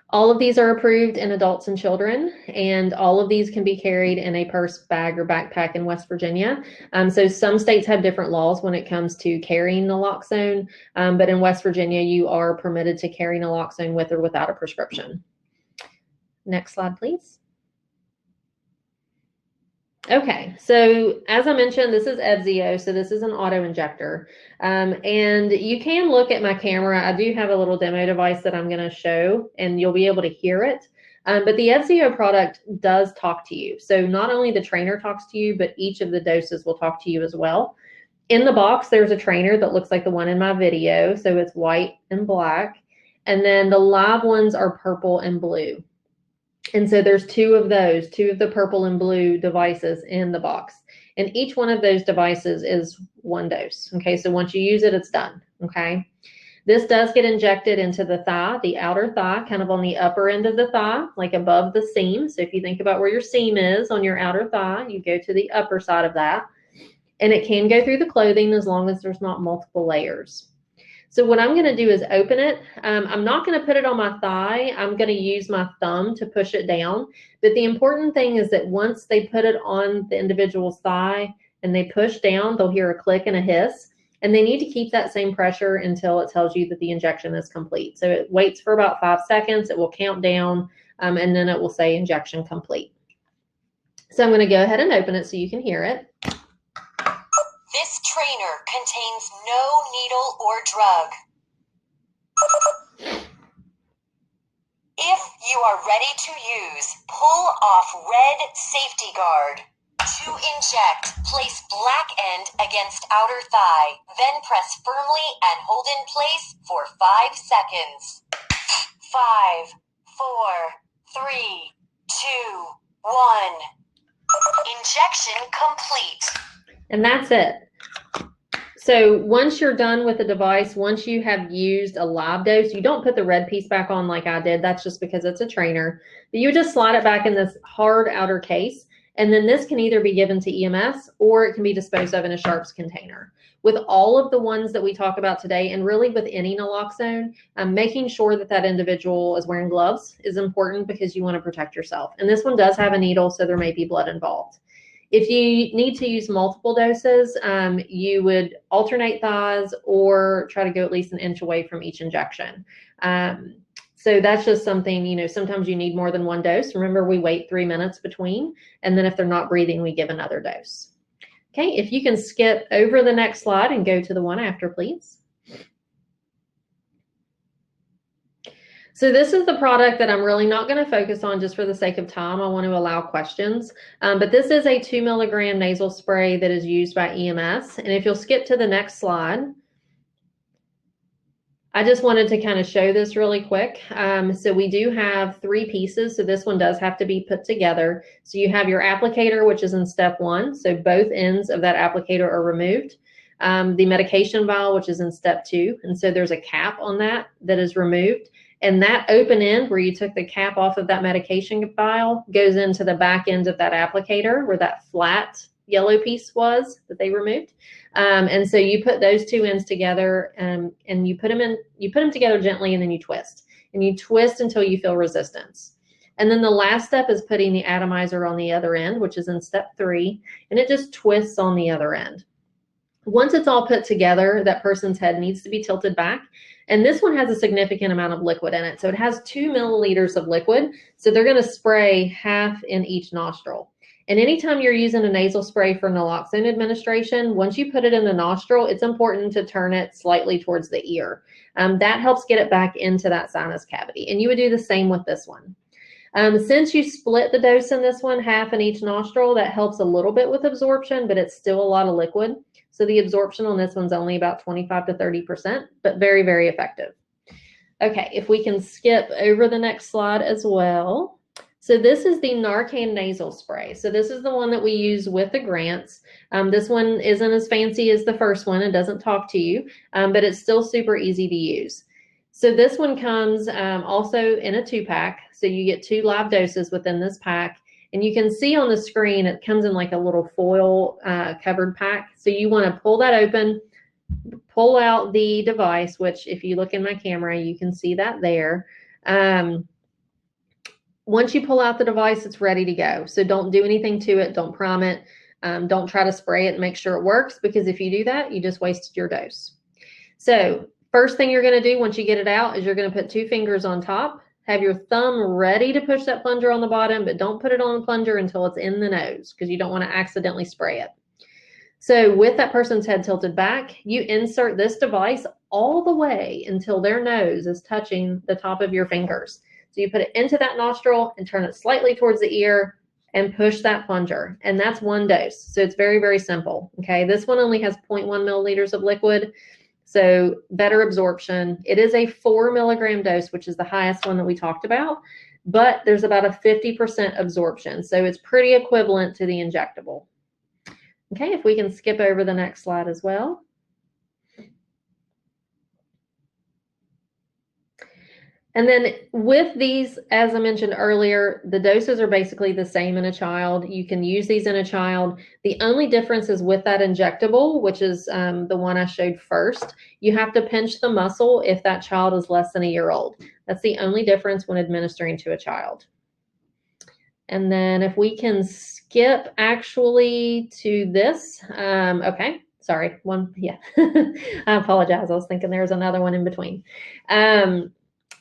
[SPEAKER 3] All of these are approved in adults and children, and all of these can be carried in a purse, bag, or backpack in West Virginia. So some states have different laws when it comes to carrying naloxone, but in West Virginia, you are permitted to carry naloxone with or without a prescription. Next slide, please. Okay, so as I mentioned, this is Evzio, so this is an auto injector, and you can look at my camera. I do have a little demo device that I'm going to show, and you'll be able to hear it, but the Evzio product does talk to you. So not only the trainer talks to you, but each of the doses will talk to you as well. In the box, there's a trainer that looks like the one in my video, so it's white and black, and then the live ones are purple and blue. And so there's 2 of those, 2 of the purple and blue devices in the box. And each one of those devices is 1 dose. Okay, so once you use it, it's done. Okay, this does get injected into the thigh, the outer thigh, kind of on the upper end of the thigh, like above the seam. So if you think about where your seam is on your outer thigh, you go to the upper side of that. And it can go through the clothing as long as there's not multiple layers. So what I'm going to do is open it. I'm not going to put it on my thigh. I'm going to use my thumb to push it down. But the important thing is that once they put it on the individual's thigh and they push down, they'll hear a click and a hiss. And they need to keep that same pressure until it tells you that the injection is complete. So it waits for about 5 seconds. It will count down, and then it will say injection complete. So I'm going to go ahead and open it so you can hear it.
[SPEAKER 4] This trainer contains no needle or drug. If you are ready to use, pull off red safety guard. To inject, place black end against outer thigh, then press firmly and hold in place for 5 seconds. 5, 4, 3, 2, 1. Injection complete.
[SPEAKER 3] And that's it. So once you're done with the device, once you have used a live dose, you don't put the red piece back on like I did. That's just because it's a trainer. But you just slide it back in this hard outer case. And then this can either be given to EMS or it can be disposed of in a sharps container. With all of the ones that we talk about today, and really with any naloxone, making sure that that individual is wearing gloves is important because you want to protect yourself. And this one does have a needle, so there may be blood involved. If you need to use multiple doses, you would alternate thighs or try to go at least an inch away from each injection. So that's just something, you know, sometimes you need more than 1 dose. Remember, we wait 3 minutes between, and then if they're not breathing, we give another dose. Okay, if you can skip over the next slide and go to the one after, please. So this is the product that I'm really not going to focus on just for the sake of time. I want to allow questions. But this is a 2 milligram nasal spray that is used by EMS. And if you'll skip to the next slide, I just wanted to kind of show this really quick. So we do have 3 pieces. So this one does have to be put together. So you have your applicator, which is in step 1. So both ends of that applicator are removed. The medication vial, which is in step 2. And so there's a cap on that is removed. And that open end where you took the cap off of that medication vial goes into the back end of that applicator where that flat yellow piece was that they removed. And so you put those 2 ends together and you put them together gently, and then you twist until you feel resistance. And then the last step is putting the atomizer on the other end, which is in step 3, and it just twists on the other end. Once it's all put together, that person's head needs to be tilted back. And this one has a significant amount of liquid in it. So it has 2 milliliters of liquid. So they're going to spray half in each nostril. And anytime you're using a nasal spray for naloxone administration, once you put it in the nostril, it's important to turn it slightly towards the ear. That helps get it back into that sinus cavity. And you would do the same with this one. Since you split the dose in this one, half in each nostril, that helps a little bit with absorption, but it's still a lot of liquid. So the absorption on this one's only about 25 to 30%, but very, very effective. Okay, if we can skip over the next slide as well. So this is the Narcan nasal spray. So this is the one that we use with the grants. This one isn't as fancy as the first one. It doesn't talk to you, but it's still super easy to use. So this one comes also in a 2-pack. So you get 2 live doses within this pack. And you can see on the screen, it comes in like a little foil covered pack. So you want to pull that open, pull out the device, which if you look in my camera, you can see that there. Once you pull out the device, it's ready to go. So don't do anything to it. Don't prime it. Don't try to spray it and make sure it works, because if you do that, you just wasted your dose. So first thing you're going to do once you get it out is you're going to put 2 fingers on top. Have your thumb ready to push that plunger on the bottom, but don't put it on the plunger until it's in the nose, because you don't want to accidentally spray it. So with that person's head tilted back, you insert this device all the way until their nose is touching the top of your fingers. So you put it into that nostril and turn it slightly towards the ear and push that plunger. And that's 1 dose. So it's very, very simple. Okay. This one only has 0.1 milliliters of liquid. So better absorption. It is a 4 milligram dose, which is the highest one that we talked about, but there's about a 50% absorption. So it's pretty equivalent to the injectable. Okay. If we can skip over the next slide as well. And then with these, as I mentioned earlier, the doses are basically the same in a child. You can use these in a child. The only difference is with that injectable, which is the one I showed first, you have to pinch the muscle if that child is less than a year old. That's the only difference when administering to a child. And then if we can skip actually to this, okay, sorry, yeah, I apologize. I was thinking there was another one in between.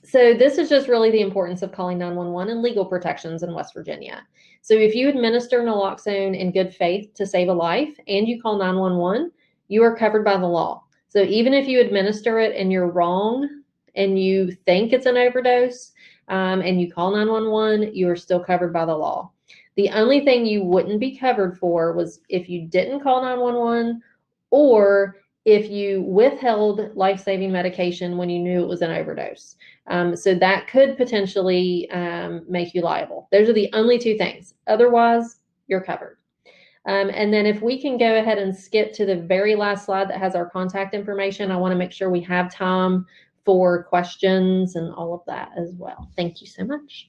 [SPEAKER 3] So this is just really the importance of calling 911 and legal protections in West Virginia. So if you administer naloxone in good faith to save a life and you call 911, you are covered by the law. So even if you administer it and you're wrong and you think it's an overdose and you call 911, you are still covered by the law. The only thing you wouldn't be covered for was if you didn't call 911 or if you withheld life-saving medication when you knew it was an overdose. So that could potentially make you liable. Those are the only 2 things. Otherwise, you're covered. And then if we can go ahead and skip to the very last slide that has our contact information, I want to make sure we have time for questions and all of that as well. Thank you so much.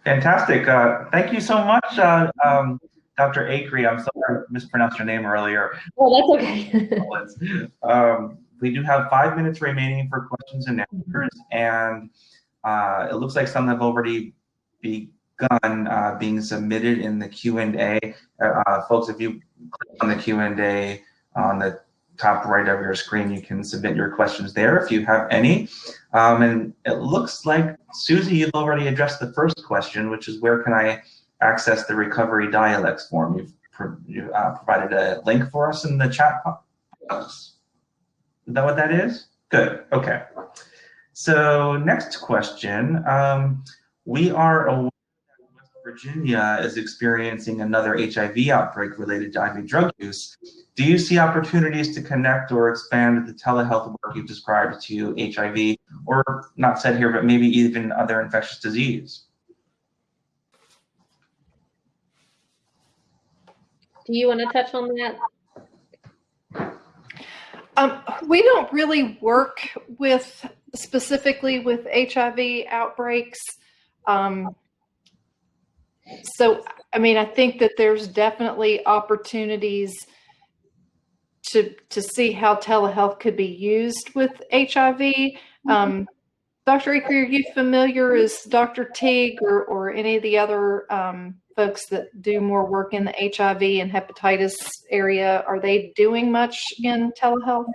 [SPEAKER 1] Fantastic. Thank you so much, Dr. Acree. I'm sorry I mispronounced your name earlier.
[SPEAKER 3] Oh, that's okay.
[SPEAKER 1] We do have 5 minutes remaining for questions and answers, and it looks like some have already begun being submitted in the Q&A. Folks, if you click on the Q&A on the top right of your screen, you can submit your questions there if you have any. And it looks like, Susie, you've already addressed the first question, which is where can I access the recovery dialects form? You've provided a link for us in the chat box. Is that what that is? Good. Okay. So next question. We are aware that West Virginia is experiencing another HIV outbreak related to IV drug use. Do you see opportunities to connect or expand the telehealth work you've described to HIV, or not said here, but maybe even other infectious disease?
[SPEAKER 3] Do you want to touch on that?
[SPEAKER 2] We don't really work specifically with HIV outbreaks. So, I mean, I think that there's definitely opportunities to see how telehealth could be used with HIV. Dr. Aker, are you familiar? Is Dr. Teague or any of the other folks that do more work in the HIV and hepatitis area, are they doing much in telehealth?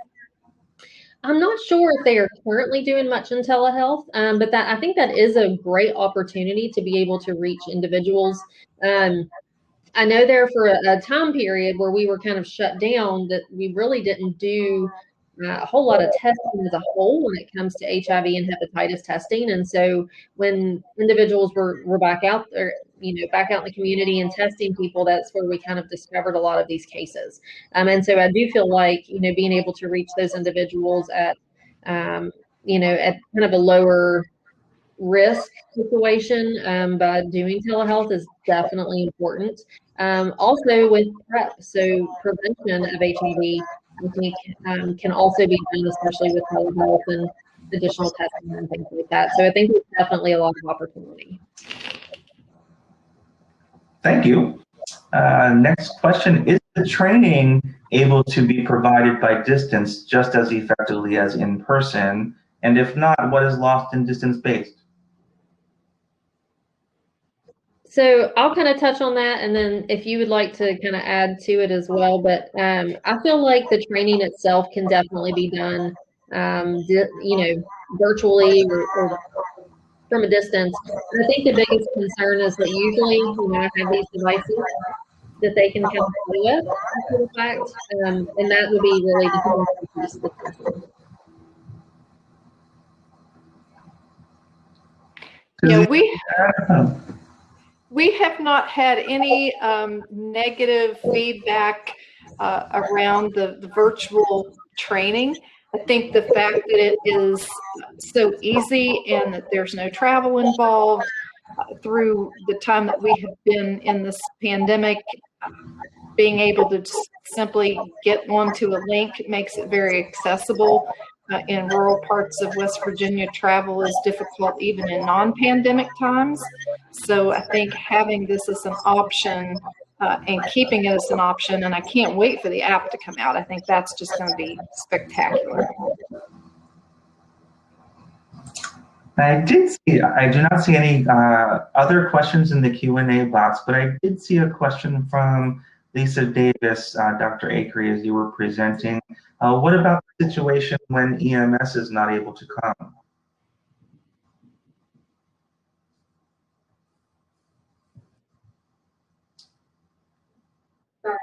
[SPEAKER 3] I'm not sure if they are currently doing much in telehealth, but I think that is a great opportunity to be able to reach individuals. I know there for a time period where we were kind of shut down that we really didn't do a whole lot of testing as a whole when it comes to HIV and hepatitis testing. And so when individuals were back out there, back out in the community and testing people, that's where we kind of discovered a lot of these cases. And so I do feel like, being able to reach those individuals at kind of a lower risk situation by doing telehealth is definitely important. Also with PrEP, so prevention of HIV, I think can also be done, especially with telehealth and additional testing and things like that. So I think there's definitely a lot of opportunity.
[SPEAKER 1] Thank you. Next question, is the training able to be provided by distance just as effectively as in person? And if not, what is lost in distance-based?
[SPEAKER 3] So I'll kind of touch on that, and then if you would like to kind of add to it as well. But I feel like the training itself can definitely be done, virtually or from a distance. And I think the biggest concern is that usually, I have these devices that they can come play with after the fact, and that would be really the
[SPEAKER 2] We have not had any negative feedback around the virtual training. I think the fact that it is so easy and that there's no travel involved through the time that we have been in this pandemic, being able to just simply get onto a link makes it very accessible. In rural parts of West Virginia, travel is difficult even in non-pandemic times. So I think having this as an option and keeping it as an option, and I can't wait for the app to come out. I think that's just going to be spectacular.
[SPEAKER 1] I do not see any other questions in the Q&A box, but I did see a question from Lisa Davis, Dr. Akery, as you were presenting. What about the situation when EMS is not able to come?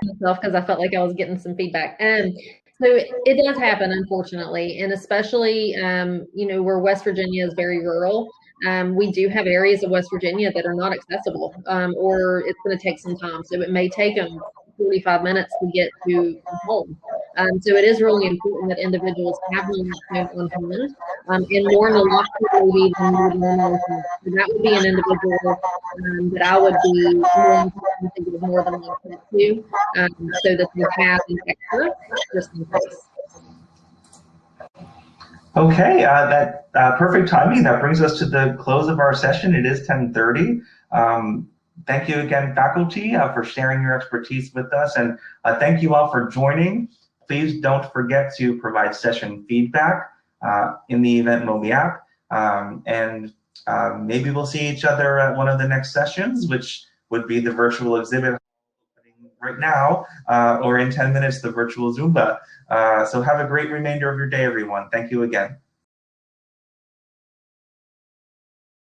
[SPEAKER 3] Myself because I felt like I was getting some feedback. So it does happen, unfortunately, and especially, where West Virginia is very rural. We do have areas of West Virginia that are not accessible, or it's going to take some time. So it may take them 45 minutes to get to home. So it is really important that individuals have naloxone on hand, and more naloxone maybe than normal. So that would be an individual that I would be more inclined to give more than one pet to, so that they have an extra just in case.
[SPEAKER 1] Okay, that perfect timing. That brings us to the close of our session. It is 10:30. Thank you again, faculty, for sharing your expertise with us, and thank you all for joining. Please don't forget to provide session feedback in the Event Mobi app, and maybe we'll see each other at one of the next sessions, which would be the virtual exhibit right now, or in 10 minutes, the virtual Zumba. So have a great remainder of your day, everyone. Thank you again.